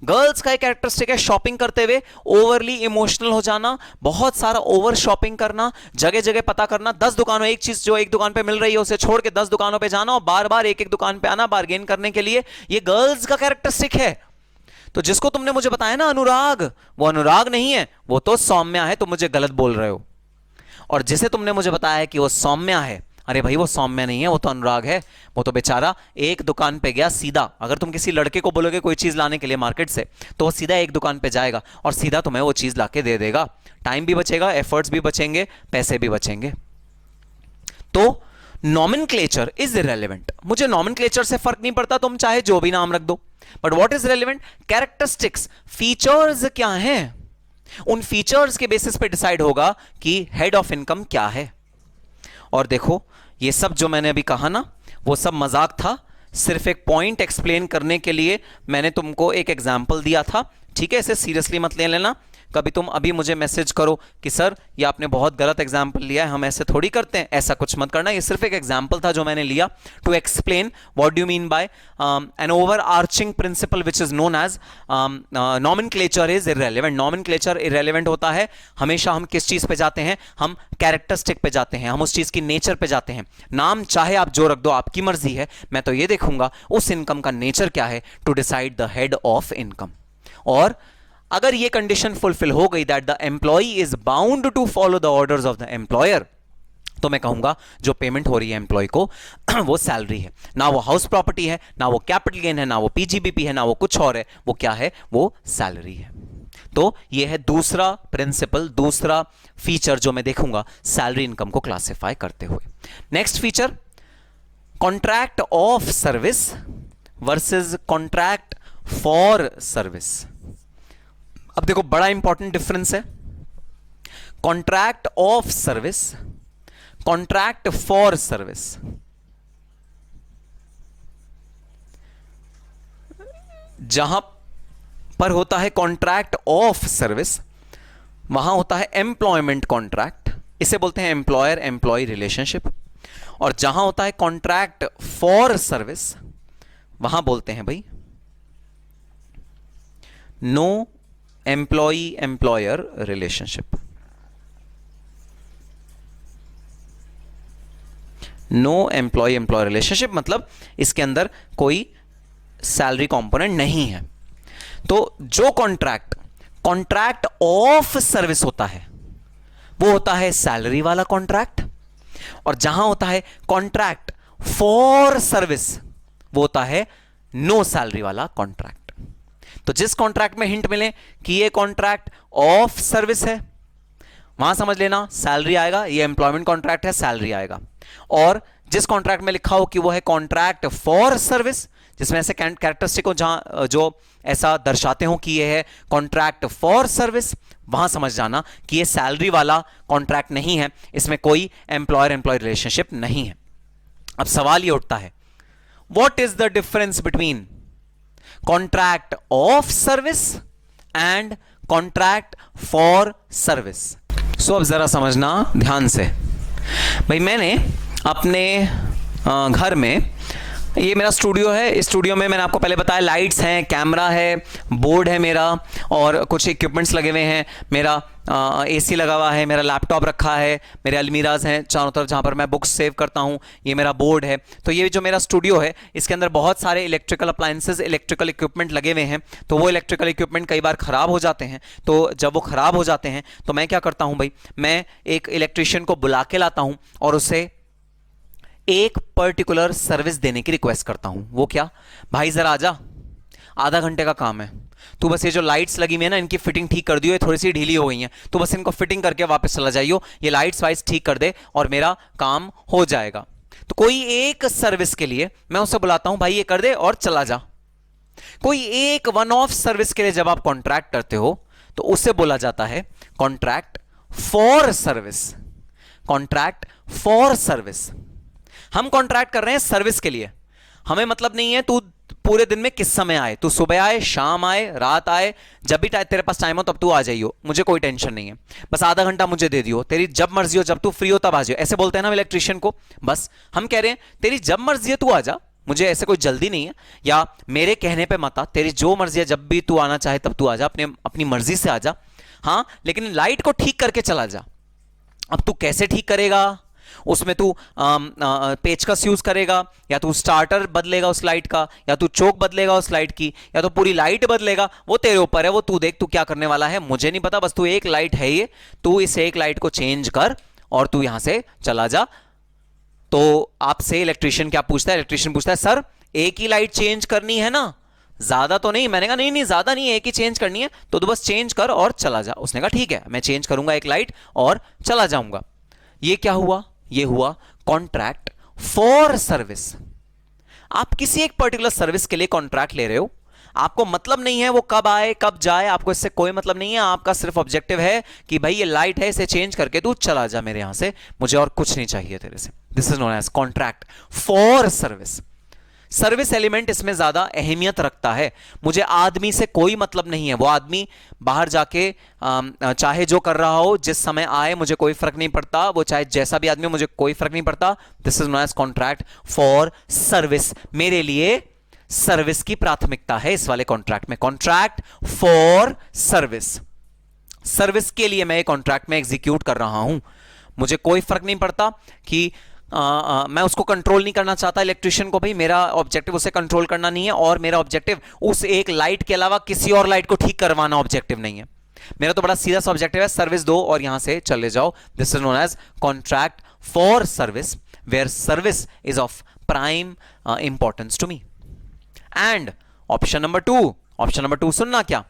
गर्ल्स का एक कैरेक्टरिस्टिक है शॉपिंग करते हुए ओवरली इमोशनल हो जाना, बहुत सारा ओवर शॉपिंग करना, जगह जगह पता करना, 10 दुकानों, एक चीज जो एक दुकान पे मिल रही है उसे छोड़ के 10 दुकानों पे जाना और बार बार एक एक दुकान पे आना बार्गेन करने के लिए, ये गर्ल्स का कैरेक्टरिस्टिक है। तो जिसको तुमने मुझे बताया ना अनुराग, वो अनुराग नहीं है, वो तो सौम्या है, तुम मुझे गलत बोल रहे हो। और जिसे तुमने मुझे बताया कि वो सौम्या है, अरे भाई वो सौम्या नहीं है, वो तो अनुराग है। वो तो बेचारा एक दुकान पे गया सीधा, अगर तुम किसी लड़के को बोलोगे कोई चीज लाने के लिए मार्केट से, तो वो सीधा एक दुकान पे जाएगा और सीधा तुम्हें वो चीज लाके दे देगा। टाइम भी बचेगा, एफर्ट्स भी बचेंगे, पैसे भी बचेंगे। तो नॉमेनक्लेचर इज इरेलीवेंट, मुझे नॉमेनक्लेचर से फर्क नहीं पड़ता, तुम चाहे जो भी नाम रख दो, but what is relevant, characteristics, features क्या हैं, उन फीचर्स के बेसिस पे डिसाइड होगा कि हेड ऑफ इनकम क्या है। और देखो ये सब जो मैंने अभी कहा ना, वो सब मजाक था, सिर्फ एक पॉइंट एक्सप्लेन करने के लिए मैंने तुमको एक एग्जाम्पल दिया था, ठीक है, इसे सीरियसली मत ले लेना। कभी तुम अभी मुझे मैसेज करो कि सर ये आपने बहुत गलत एग्जाम्पल लिया है, हम ऐसे थोड़ी करते हैं, ऐसा कुछ मत करना। ये सिर्फ एक एग्जाम्पल था जो मैंने लिया to explain what do mean by an overarching principle which is known as nomenclature is irrelevant. Nomenclature irrelevant होता है हमेशा। हम किस चीज पे जाते हैं, हम कैरेक्टरिस्टिक पे जाते हैं, हम उस चीज की नेचर पे जाते हैं। नाम चाहे आप जो रख दो, आपकी मर्जी है, मैं तो ये देखूंगा उस इनकम का नेचर क्या है to decide the head of income. और अगर ये कंडीशन फुलफिल हो गई that the employee is bound to follow the orders of the employer, तो मैं कहूंगा जो पेमेंट हो रही है एम्प्लॉय को वो सैलरी है, ना वो हाउस प्रॉपर्टी है, ना वो कैपिटल गेन है, ना वो पीजीबीपी है, ना वो कुछ और है, वो क्या है, वो सैलरी है। तो ये है दूसरा प्रिंसिपल, दूसरा फीचर जो मैं देखूंगा सैलरी इनकम को क्लासिफाई करते हुए। Next feature, contract of service versus contract for service. अब देखो बड़ा इंपॉर्टेंट डिफरेंस है, contract of service, contract for service. जहां पर होता है कॉन्ट्रैक्ट ऑफ सर्विस, वहां होता है एम्प्लॉयमेंट कॉन्ट्रैक्ट, इसे बोलते हैं एम्प्लॉयर एम्प्लॉय रिलेशनशिप। और जहां होता है कॉन्ट्रैक्ट फॉर सर्विस, वहां बोलते हैं भाई no employee employer relationship. No employee employer relationship मतलब इसके अंदर कोई सैलरी कंपोनेंट नहीं है। तो जो कॉन्ट्रैक्ट कॉन्ट्रैक्ट ऑफ सर्विस होता है वो होता है सैलरी वाला कॉन्ट्रैक्ट, और जहां होता है कॉन्ट्रैक्ट फॉर सर्विस वो होता है नो सैलरी वाला कॉन्ट्रैक्ट। तो जिस कॉन्ट्रैक्ट में हिंट मिले कि ये कॉन्ट्रैक्ट ऑफ सर्विस है, वहां समझ लेना सैलरी आएगा, ये एम्प्लॉयमेंट कॉन्ट्रैक्ट है, सैलरी आएगा। और जिस कॉन्ट्रैक्ट में लिखा हो कि वो है कॉन्ट्रैक्ट फॉर सर्विस, जिसमें ऐसे कैरेक्टरिस्टिक हो जहां जो ऐसा दर्शाते हो कि ये है कॉन्ट्रैक्ट फॉर सर्विस, वहां समझ जाना कि ये सैलरी वाला कॉन्ट्रैक्ट नहीं है, इसमें कोई एम्प्लॉयर एम्प्लॉय रिलेशनशिप नहीं है। अब सवाल ये उठता है, what is the difference between contract of service and contract for service? So अब जरा समझना ध्यान से भाई। मैंने अपने घर में, ये मेरा स्टूडियो है, इस स्टूडियो में मैंने आपको पहले बताया लाइट्स हैं, कैमरा है, बोर्ड है मेरा, और कुछ इक्विपमेंट्स लगे हुए हैं, मेरा एसी लगा हुआ है, मेरा लैपटॉप रखा है, मेरे अलमीराज हैं चारों तरफ जहाँ पर मैं बुक्स सेव करता हूँ, ये मेरा बोर्ड है। तो ये जो मेरा स्टूडियो है इसके अंदर बहुत सारे इलेक्ट्रिकल अप्लायंसेज, इलेक्ट्रिकल इक्विपमेंट लगे हुए हैं। तो वो इलेक्ट्रिकल इक्विपमेंट कई बार ख़राब हो जाते हैं, तो जब वो ख़राब हो जाते हैं तो मैं क्या करता हूँ भाई, मैं एक इलेक्ट्रीशियन को बुला के लाता हूँ और उसे एक पर्टिकुलर सर्विस देने की रिक्वेस्ट करता हूं। वो क्या, भाई जरा आजा, आधा घंटे का काम है, तू बस ये जो लाइट्स लगी हुई है ना इनकी फिटिंग ठीक कर दियो, ये थोड़ी सी ढीली हो गई हैं, तो बस इनको फिटिंग करके वापस चला जाइयो, ये लाइट्स वाइट्स ठीक कर दे और मेरा काम हो जाएगा। तो कोई एक सर्विस के लिए मैं उसे बुलाता हूं, भाई ये कर दे और चला जा। कोई एक वन ऑफ सर्विस के लिए जब आप कॉन्ट्रैक्ट करते हो तो उसे बोला जाता है contract for service. Contract for service, हम कॉन्ट्रैक्ट कर रहे हैं सर्विस के लिए, हमें मतलब नहीं है तू पूरे दिन में किस समय आए, तू सुबह आए, शाम आए, रात आए, जब भी तेरे पास टाइम हो तब तू आ जाइयो, मुझे कोई टेंशन नहीं है, बस आधा घंटा मुझे दे दियो, तेरी जब मर्जी हो, जब तू फ्री हो तब आ जाइयो। ऐसे बोलते हैं ना इलेक्ट्रिशियन को। बस हम कह रहे हैं तेरी जब मर्जी है तू आ जा, मुझे ऐसे कोई जल्दी नहीं है, या मेरे कहने पे मत आ, तेरी जो मर्जी है जब भी तू आना चाहे तब तू आ जा, अपनी मर्जी से आ जा। हाँ, लेकिन लाइट को ठीक करके चला जा। अब तू कैसे ठीक करेगा, उसमें तू पेचकस यूज करेगा, या तू स्टार्टर बदलेगा उस लाइट का, या तू चोक बदलेगा उस लाइट की, या तो पूरी लाइट बदलेगा, वो तेरे ऊपर है, वो तू देख तू क्या करने वाला है, मुझे नहीं पता। बस तू एक लाइट है ये, तू इस एक लाइट को चेंज कर और तू यहां से चला जा। तो आपसे इलेक्ट्रिशियन क्या पूछता है, इलेक्ट्रिशियन पूछता है सर एक ही लाइट चेंज करनी है ना, ज्यादा तो नहीं। मैंने कहा नहीं नहीं ज्यादा नहीं, एक ही चेंज करनी है, तो तू बस चेंज कर और चला जा। उसने कहा ठीक है, मैं चेंज करूंगा एक लाइट और चला जाऊंगा। ये क्या हुआ, ये हुआ कॉन्ट्रैक्ट फॉर सर्विस। आप किसी एक पर्टिकुलर सर्विस के लिए कॉन्ट्रैक्ट ले रहे हो, आपको मतलब नहीं है वो कब आए कब जाए, आपको इससे कोई मतलब नहीं है, आपका सिर्फ ऑब्जेक्टिव है कि भाई ये लाइट है, इसे चेंज करके तू चला जा मेरे यहां से, मुझे और कुछ नहीं चाहिए तेरे से। This is known as contract for service. Service element इसमें ज्यादा अहमियत रखता है। मुझे आदमी से कोई मतलब नहीं है, वो आदमी बाहर जाके चाहे जो कर रहा हो, जिस समय आए, मुझे कोई फर्क नहीं पड़ता, वो चाहे जैसा भी आदमी हो, मुझे कोई फर्क नहीं पड़ता। This is known as contract for service. मेरे लिए सर्विस की प्राथमिकता है इस वाले कॉन्ट्रैक्ट में। कॉन्ट्रैक्ट फॉर सर्विस, सर्विस के लिए मैं कॉन्ट्रैक्ट में एग्जीक्यूट कर रहा हूं। मुझे कोई फर्क नहीं पड़ता कि मैं उसको कंट्रोल नहीं करना चाहता इलेक्ट्रिशियन को, भाई मेरा ऑब्जेक्टिव उसे कंट्रोल करना नहीं है, और मेरा ऑब्जेक्टिव उस एक लाइट के अलावा किसी और लाइट को ठीक करवाना ऑब्जेक्टिव नहीं है। मेरा तो बड़ा सीधा सा ऑब्जेक्टिव है, सर्विस दो और यहां से चले जाओ। This is known as contract for service, where service is of prime importance to me. And option number two सुनना क्या।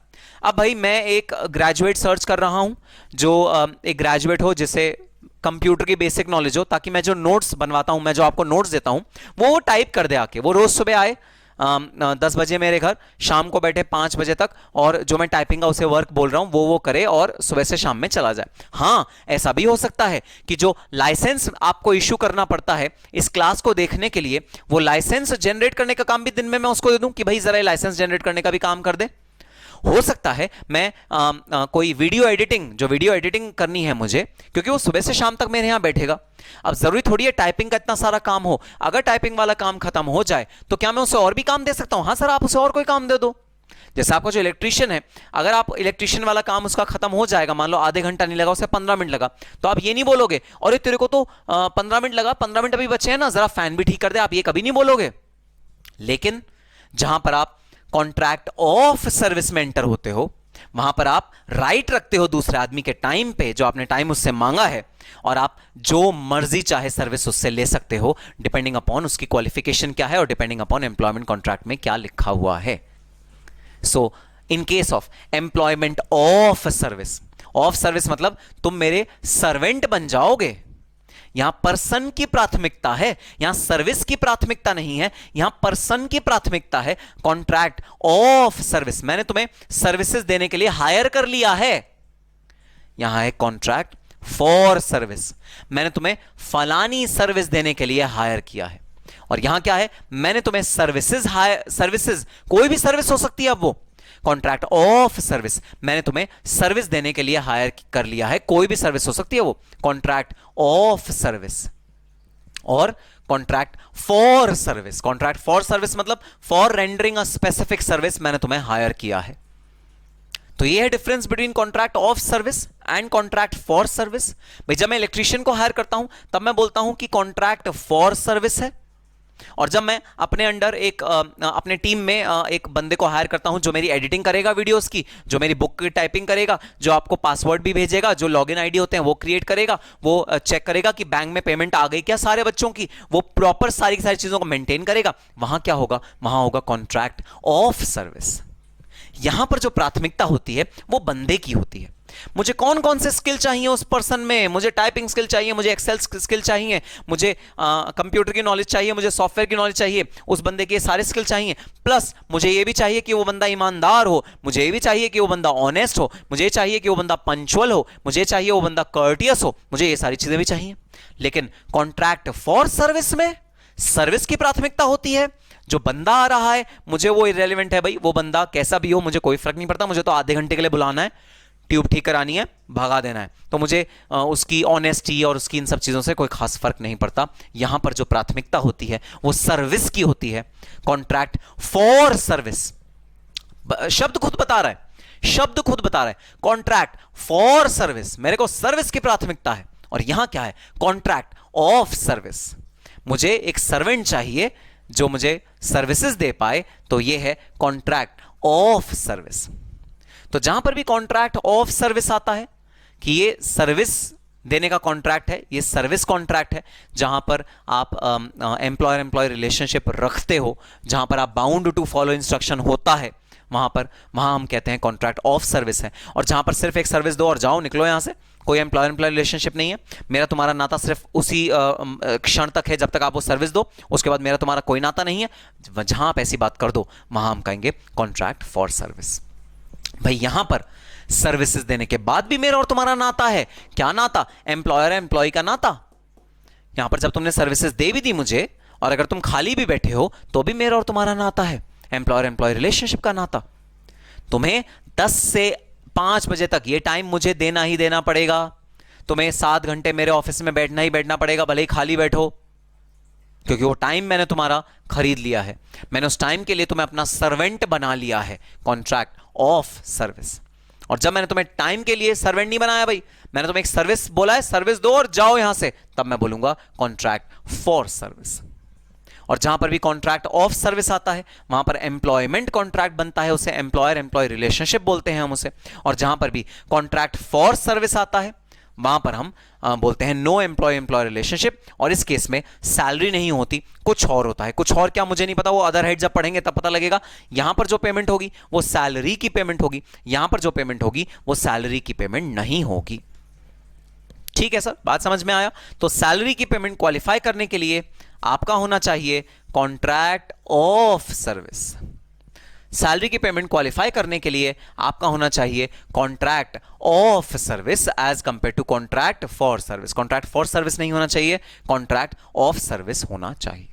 अब भाई मैं एक ग्रेजुएट सर्च कर रहा हूं, जो एक ग्रेजुएट हो, जिसे कंप्यूटर की बेसिक नॉलेज हो, ताकि मैं जो नोट्स बनवाता हूं, मैं जो आपको नोट्स देता हूं, वो टाइप कर दे आके। वो रोज सुबह आए 10 बजे मेरे घर, शाम को बैठे 5 बजे तक, और जो मैं टाइपिंग का उसे वर्क बोल रहा हूं वो करे, और सुबह से शाम में चला जाए। हाँ, ऐसा भी हो सकता है कि जो लाइसेंस आपको इश्यू करना पड़ता है इस क्लास को देखने के लिए, वो लाइसेंस जनरेट करने का काम भी दिन में मैं उसको दे दूं कि भाई जरा लाइसेंस जनरेट करने का भी काम कर दे। हो सकता है मैं कोई वीडियो एडिटिंग, जो वीडियो एडिटिंग करनी है मुझे, क्योंकि वो सुबह से शाम तक मेरे यहां बैठेगा। अब जरूरी थोड़ी है टाइपिंग का इतना सारा काम हो, अगर टाइपिंग वाला काम खत्म हो जाए तो क्या मैं उसे और भी काम दे सकता हूं? हाँ सर, आप उसे और कोई काम दे दो। जैसे आपका जो इलेक्ट्रिशियन है, अगर आप इलेक्ट्रिशियन वाला काम उसका खत्म हो जाएगा, मान लो आधे घंटा नहीं लगा, उसे 15 मिनट लगा, तो आप ये नहीं बोलोगे अरे तेरे को तो 15 मिनट लगा, 15 मिनट अभी बचे हैं ना, जरा फैन भी ठीक कर दे, आप ये कभी नहीं बोलोगे। लेकिन जहां पर आप कॉन्ट्रैक्ट ऑफ सर्विस में एंटर होते हो, वहां पर आप राइट रखते हो दूसरे आदमी के टाइम पे, जो आपने टाइम उससे मांगा है, और आप जो मर्जी चाहे सर्विस उससे ले सकते हो, डिपेंडिंग अपॉन उसकी क्वालिफिकेशन क्या है और डिपेंडिंग अपॉन एम्प्लॉयमेंट कॉन्ट्रैक्ट में क्या लिखा हुआ है। So in case of employment of service मतलब तुम मेरे सर्वेंट बन जाओगे। यहां पर्सन की प्राथमिकता है, यहां सर्विस की प्राथमिकता नहीं है, यहां पर्सन की प्राथमिकता है। कॉन्ट्रैक्ट ऑफ सर्विस, मैंने तुम्हें सर्विसेज देने के लिए हायर कर लिया है। यहां है कॉन्ट्रैक्ट फॉर सर्विस, मैंने तुम्हें फलानी सर्विस देने के लिए हायर किया है। और यहां क्या है, मैंने तुम्हें सर्विसेज कोई भी सर्विस हो सकती है, अब वो कॉन्ट्रैक्ट ऑफ सर्विस, मैंने तुम्हें सर्विस देने के लिए हायर कर लिया है, कोई भी सर्विस हो सकती है वो, कॉन्ट्रैक्ट ऑफ सर्विस। और कॉन्ट्रैक्ट फॉर सर्विस मतलब for rendering a specific service, मैंने तुम्हें हायर किया है। तो ये है difference between contract of service and contract for service. भाई जब मैं इलेक्ट्रिशियन को हायर करता हूं तब मैं बोलता हूं कि कॉन्ट्रैक्ट फॉर सर्विस है, और जब मैं अपने अंडर अपने टीम में एक बंदे को हायर करता हूं जो मेरी एडिटिंग करेगा वीडियोस की, जो मेरी बुक की टाइपिंग करेगा, जो आपको पासवर्ड भी भेजेगा, जो लॉगिन आईडी होते हैं वो क्रिएट करेगा, वो चेक करेगा कि बैंक में पेमेंट आ गई क्या सारे बच्चों की, वो प्रॉपर सारी की सारी चीजों को मेंटेन करेगा, वहां क्या होगा, वहां होगा कॉन्ट्रैक्ट ऑफ सर्विस। यहां पर जो प्राथमिकता होती है वो बंदे की होती है। मुझे कौन कौन से स्किल चाहिए उस पर्सन में, मुझे टाइपिंग स्किल चाहिए, मुझे एक्सेल स्किल चाहिए, मुझे कंप्यूटर की नॉलेज चाहिए, मुझे सॉफ्टवेयर की नॉलेज चाहिए, उस बंदे के सारे स्किल चाहिए, प्लस मुझे ये भी चाहिए कि वो बंदा ईमानदार हो, मुझे ये भी चाहिए कि वो बंदा ऑनेस्ट हो, मुझे चाहिए कि वो बंदा पंचुअल हो, मुझे चाहिए वो बंदा कर्टियस हो, मुझे ये सारी चीजें भी चाहिए। लेकिन कॉन्ट्रैक्ट फॉर सर्विस में सर्विस की प्राथमिकता होती है, जो बंदा आ रहा है मुझे वो इररेलेवेंट है भाई, वो बंदा कैसा भी हो मुझे कोई फर्क नहीं पड़ता, मुझे तो आधे घंटे के लिए बुलाना है, ट्यूब ठीक करानी है, भगा देना है, तो मुझे उसकी ऑनेस्टी और उसकी इन सब चीज़ों से कोई खास फर्क नहीं पड़ता। यहां पर जो प्राथमिकता होती है वो सर्विस की होती है, कॉन्ट्रैक्ट फॉर सर्विस। शब्द खुद बता रहा है, शब्द खुद बता रहा है, कॉन्ट्रैक्ट फॉर सर्विस, मेरे को सर्विस की प्राथमिकता है। और यहां क्या है, कॉन्ट्रैक्ट ऑफ सर्विस, मुझे एक सर्वेंट चाहिए जो मुझे सर्विसेज दे पाए, तो यह है कॉन्ट्रैक्ट ऑफ सर्विस। तो जहां पर भी कॉन्ट्रैक्ट ऑफ सर्विस आता है कि ये सर्विस देने का कॉन्ट्रैक्ट है, ये सर्विस कॉन्ट्रैक्ट है, जहां पर आप एम्प्लॉयर एम्प्लॉय रिलेशनशिप रखते हो, जहां पर आप बाउंड टू फॉलो इंस्ट्रक्शन होता है, वहां हम कहते हैं कॉन्ट्रैक्ट ऑफ सर्विस है। और जहां पर सिर्फ एक सर्विस दो और जाओ, निकलो यहां से, कोई एम्प्लॉयर एम्प्लॉय रिलेशनशिप नहीं है, मेरा तुम्हारा नाता सिर्फ उसी क्षण तक है जब तक आप वो सर्विस दो, उसके बाद मेरा तुम्हारा कोई नाता नहीं है। जहां आप ऐसी बात कर दो वहां हम कहेंगे कॉन्ट्रैक्ट फॉर सर्विस। भाई यहां पर सर्विसेज देने के बाद भी मेरा और तुम्हारा नाता है, क्या नाता, एम्प्लॉयर एम्प्लॉय का नाता। यहां पर जब तुमने सर्विसेज दे भी दी मुझे और अगर तुम खाली भी बैठे हो तो भी मेरा और तुम्हारा नाता है, एम्प्लॉयर एम्प्लॉय रिलेशनशिप का नाता। तुम्हें 10 से 5 बजे तक ये टाइम मुझे देना ही देना पड़ेगा, तुम्हें 7 घंटे मेरे ऑफिस में बैठना ही बैठना पड़ेगा, भले ही खाली बैठो, क्योंकि वो टाइम मैंने तुम्हारा खरीद लिया है, मैंने उस टाइम के लिए तुम्हें अपना सर्वेंट बना लिया है, कॉन्ट्रैक्ट ऑफ सर्विस। और जब मैंने तुम्हें टाइम के लिए सर्वेंट नहीं बनाया भाई, मैंने तुम्हें एक सर्विस बोला है, सर्विस दो और जाओ यहां से, तब मैं बोलूंगा कॉन्ट्रैक्ट फॉर सर्विस। और जहां पर भी कॉन्ट्रैक्ट ऑफ सर्विस आता है वहां पर एम्प्लॉयमेंट कॉन्ट्रैक्ट बनता है, उसे एम्प्लॉयर एम्प्लॉय रिलेशनशिप बोलते हैं हम उसे। और जहां पर भी कॉन्ट्रैक्ट फॉर सर्विस आता है वहां पर हम बोलते हैं नो एम्प्लॉय एम्प्लॉय रिलेशनशिप। और इस केस में सैलरी नहीं होती, कुछ और होता है, कुछ और क्या मुझे नहीं पता, वो अदर हेड जब पढ़ेंगे तब पता लगेगा। यहां पर जो पेमेंट होगी वो सैलरी की पेमेंट होगी, यहां पर जो पेमेंट होगी वो सैलरी की पेमेंट नहीं होगी। ठीक है सर, बात समझ में आया। तो सैलरी की पेमेंट क्वालिफाई करने के लिए आपका होना चाहिए कॉन्ट्रैक्ट ऑफ सर्विस, सैलरी की पेमेंट क्वालिफाई करने के लिए आपका होना चाहिए contract of service as compare to contract for service. Contract for service नहीं होना चाहिए, कॉन्ट्रैक्ट ऑफ सर्विस होना चाहिए।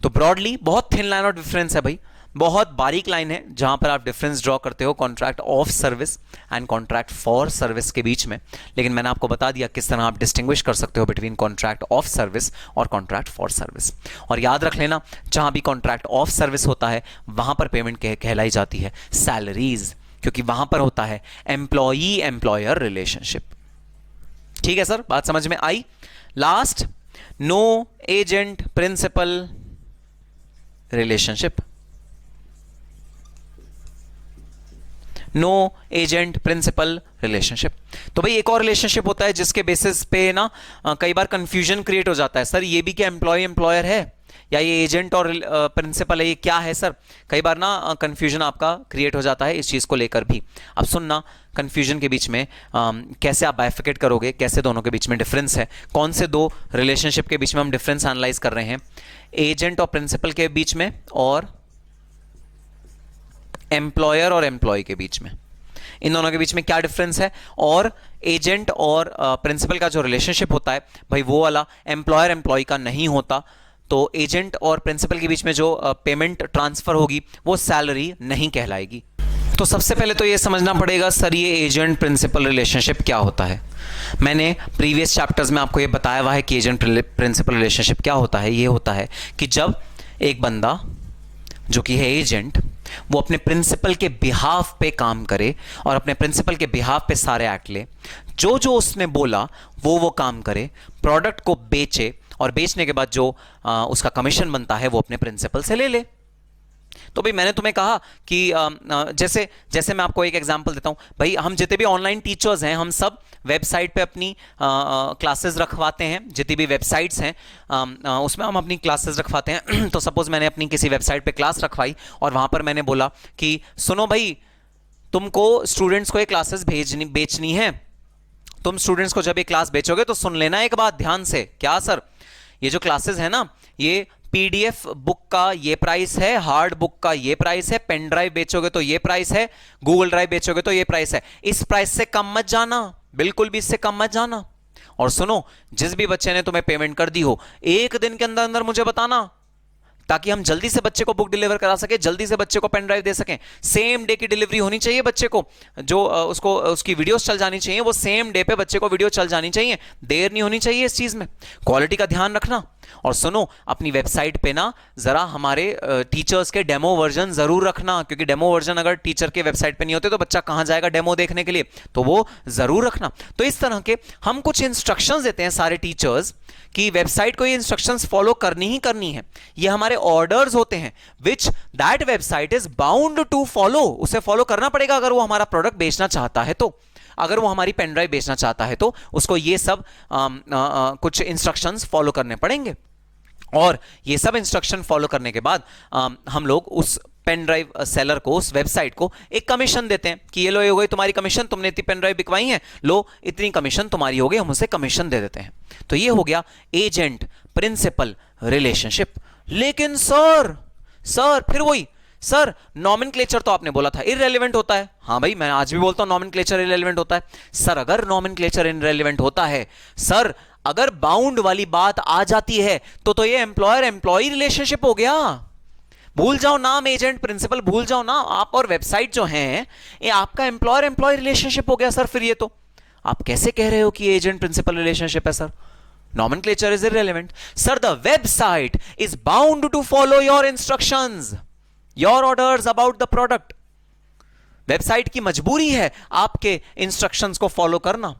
तो ब्रॉडली बहुत थिन लाइन ऑफ डिफरेंस है भाई, बहुत बारीक लाइन है जहां पर आप डिफरेंस ड्रॉ करते हो contract of service and contract for service के बीच में। लेकिन मैंने आपको बता दिया किस तरह आप डिस्टिंग्विश कर सकते हो बिटवीन कॉन्ट्रैक्ट ऑफ सर्विस और कॉन्ट्रैक्ट फॉर सर्विस। और याद रख लेना, जहां भी कॉन्ट्रैक्ट ऑफ सर्विस होता है वहां पर पेमेंट कहलाई जाती है सैलरीज, क्योंकि वहां पर होता है एम्प्लॉई एम्प्लॉयर रिलेशनशिप। ठीक है सर, बात समझ में आई। Last, no agent principal relationship, no agent principal relationship. तो भाई एक और रिलेशनशिप होता है जिसके बेसिस पे ना कई बार कंफ्यूजन क्रिएट हो जाता है, सर ये भी क्या एम्प्लॉय एम्प्लॉयर है या ये एजेंट और प्रिंसिपल है, ये क्या है सर। कई बार ना कंफ्यूजन आपका क्रिएट हो जाता है इस चीज को लेकर भी। अब सुनना, कंफ्यूजन के बीच में कैसे आप बाइफिकेट करोगे, कैसे दोनों के बीच में डिफरेंस है, कौन से दो रिलेशनशिप के बीच में हम डिफरेंस एनालाइज कर रहे हैं, एजेंट और प्रिंसिपल के बीच में और एम्प्लॉयर और एम्प्लॉय के बीच में, इन दोनों के बीच में क्या डिफरेंस है। और एजेंट और प्रिंसिपल का जो रिलेशनशिप होता है भाई वो वाला एम्प्लॉयर एम्प्लॉय का नहीं होता, तो एजेंट और प्रिंसिपल के बीच में जो पेमेंट ट्रांसफर होगी वो सैलरी नहीं कहलाएगी। तो सबसे पहले तो ये समझना पड़ेगा सर ये एजेंट प्रिंसिपल रिलेशनशिप क्या होता है। मैंने प्रीवियस चैप्टर्स में आपको ये बताया हुआ है कि एजेंट प्रिंसिपल रिलेशनशिप क्या होता है। ये होता है कि जब एक बंदा जो कि है एजेंट, वो अपने प्रिंसिपल के बिहाफ पे काम करे और अपने प्रिंसिपल के बिहाफ पे सारे एक्ट ले, जो जो उसने बोला वो काम करे, प्रोडक्ट को बेचे और बेचने के बाद जो उसका कमीशन बनता है वो अपने प्रिंसिपल से ले ले। तो भाई मैंने तुम्हें कहा कि जैसे जैसे मैं आपको एक एग्जांपल देता हूं भाई, हम जितने भी ऑनलाइन टीचर्स हैं हम सब वेबसाइट पे अपनी क्लासेस रखवाते हैं, जितनी भी वेबसाइट्स हैं उसमें हम अपनी क्लासेस रखवाते हैं। तो सपोज मैंने अपनी किसी वेबसाइट पे क्लास रखवाई और वहां पर मैंने बोला कि सुनो भाई, तुमको स्टूडेंट्स को ये क्लासेस बेचनी है, तुम स्टूडेंट्स को जब ये क्लास बेचोगे तो सुन लेना एक बात ध्यान से। क्या सर, ये जो क्लासेस है ना, ये पीडीएफ बुक का ये प्राइस है, हार्ड बुक का ये प्राइस है, पेन ड्राइव बेचोगे तो ये प्राइस है, गूगल ड्राइव बेचोगे तो ये प्राइस है, इस प्राइस से कम मत जाना, बिल्कुल भी इससे कम मत जाना। और सुनो, जिस भी बच्चे ने तुम्हें पेमेंट कर दी हो 1 दिन के अंदर अंदर मुझे बताना ताकि हम जल्दी से बच्चे को बुक डिलीवर करा सके, जल्दी से बच्चे को पेन ड्राइव दे सकें। सेम डे की डिलीवरी होनी चाहिए बच्चे को, जो उसको उसकी वीडियोस चल जानी चाहिए, वो सेम डे पे बच्चे को वीडियो चल जानी चाहिए, देर नहीं होनी चाहिए इस चीज में। क्वालिटी का ध्यान रखना। और सुनो, अपनी वेबसाइट पे ना जरा हमारे टीचर्स के डेमो वर्जन जरूर रखना, क्योंकि डेमो वर्जन अगर टीचर के वेबसाइट पे नहीं होते तो बच्चा कहां जाएगा डेमो देखने के लिए, तो वो जरूर रखना। तो इस तरह के हम कुछ इंस्ट्रक्शंस देते हैं सारे टीचर्स कि वेबसाइट को ये इंस्ट्रक्शंस फॉलो करनी ही करनी है। ये हमारे ऑर्डर्स होते हैं which that website is bound to follow. उसे फॉलो करना पड़ेगा अगर वो हमारा प्रोडक्ट बेचना चाहता है तो, अगर वो हमारी पेन ड्राइव बेचना चाहता है तो उसको ये सब कुछ इंस्ट्रक्शंस फॉलो करने पड़ेंगे। और ये सब इंस्ट्रक्शन फॉलो करने के बाद हम लोग उस पेन ड्राइव सेलर को, उस वेबसाइट को एक कमीशन देते हैं कि ये लो, ये हो गई तुम्हारी कमीशन, तुमने इतनी पेन ड्राइव बिकवाई है, लो इतनी कमीशन तुम्हारी हो गई, हम उसे कमीशन दे देते हैं। तो ये हो गया एजेंट प्रिंसिपल रिलेशनशिप। लेकिन सर फिर वही सर, नॉमेनक्लेचर तो आपने बोला था इररेलेवेंट होता है। हाँ भाई, मैं आज भी बोलता हूं नॉमेनक्लेचर इररेलेवेंट होता है। सर अगर नॉमेनक्लेचर इररेलेवेंट होता है, सर अगर बाउंड वाली बात आ जाती है तो ये एम्प्लॉयर एम्प्लॉई रिलेशनशिप हो गया। भूल जाओ नाम एजेंट प्रिंसिपल, भूल जाओ ना, आप और वेबसाइट जो हैं ये आपका एम्प्लॉयर एम्प्लॉय रिलेशनशिप हो गया सर। फिर ये तो आप कैसे कह रहे हो कि एजेंट प्रिंसिपल रिलेशनशिप है sir? Nomenclature is irrelevant. Sir the website is bound to follow your instructions, your orders about the product. Website की मजबूरी है आपके इंस्ट्रक्शंस को फॉलो करना,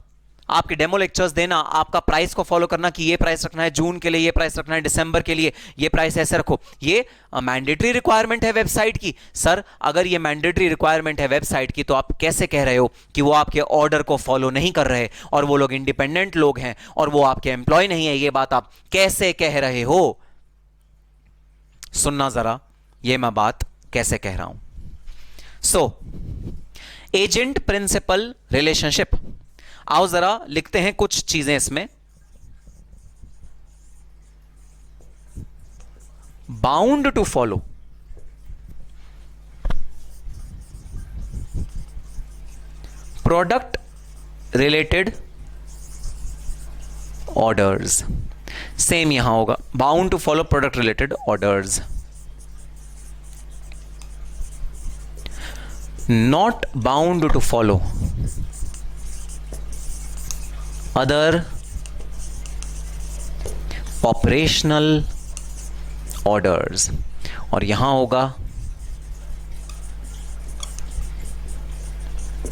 आपके डेमो लेक्चर्स देना, आपका प्राइस को फॉलो करना कि ये प्राइस रखना है जून के लिए, ये प्राइस रखना है दिसंबर के लिए, ये प्राइस ऐसे रखो। ये मैंडेटरी रिक्वायरमेंट है वेबसाइट की। सर अगर ये मैंडेटरी रिक्वायरमेंट है वेबसाइट की तो आप कैसे कह रहे हो कि वो आपके ऑर्डर को फॉलो नहीं कर रहे, और वो लोग इंडिपेंडेंट लोग हैं और वो आपके एम्प्लॉय नहीं है? ये बात आप कैसे कह रहे हो? सुनना जरा, ये मैं बात कैसे कह रहा हूं। सो एजेंट प्रिंसिपल रिलेशनशिप, आओ जरा लिखते हैं कुछ चीजें इसमें। Bound to follow, product related orders, same यहां होगा, bound to follow product related orders. Not bound to follow other operational orders, और यहां होगा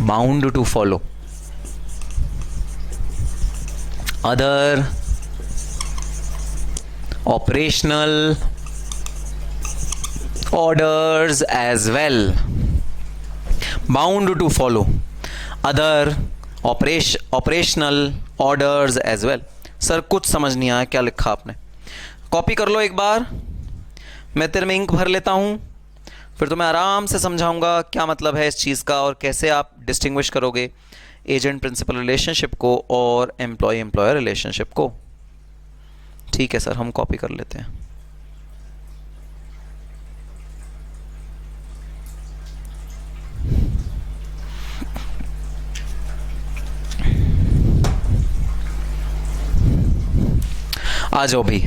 bound to follow other operational orders as well, bound to follow other operational orders as well. Sir कुछ समझ नहीं आया क्या लिखा आपने, कॉपी कर लो एक बार, मैं तेरे में इंक भर लेता हूं, फिर तो मैं आराम से समझाऊंगा क्या मतलब है इस चीज़ का और कैसे आप डिस्टिंग्विश करोगे एजेंट प्रिंसिपल रिलेशनशिप को और एम्प्लॉय एम्प्लॉयर रिलेशनशिप को। ठीक है सर, हम कॉपी कर लेते हैं। आ जाओ भाई,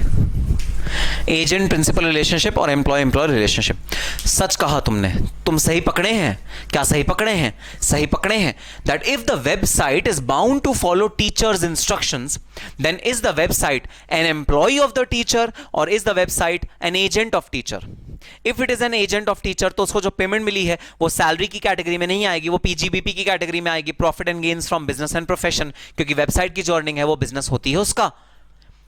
एजेंट प्रिंसिपल रिलेशनशिप और एम्प्लॉय एम्प्लॉयर रिलेशनशिप। सच कहा तुमने, तुम सही पकड़े हैं। क्या सही पकड़े हैं? सही पकड़े हैं that if the website is bound to follow teacher's instructions then is the website an employee of the teacher or is the website an agent of teacher. If it is an agent of teacher तो उसको जो payment मिली है वो salary की category में नहीं आएगी, वो पीजीबीपी की कैटेगरी में आएगी, profit and gains from business and profession, क्योंकि वेबसाइट की जो अर्निंग है वो बिजनेस होती है उसका।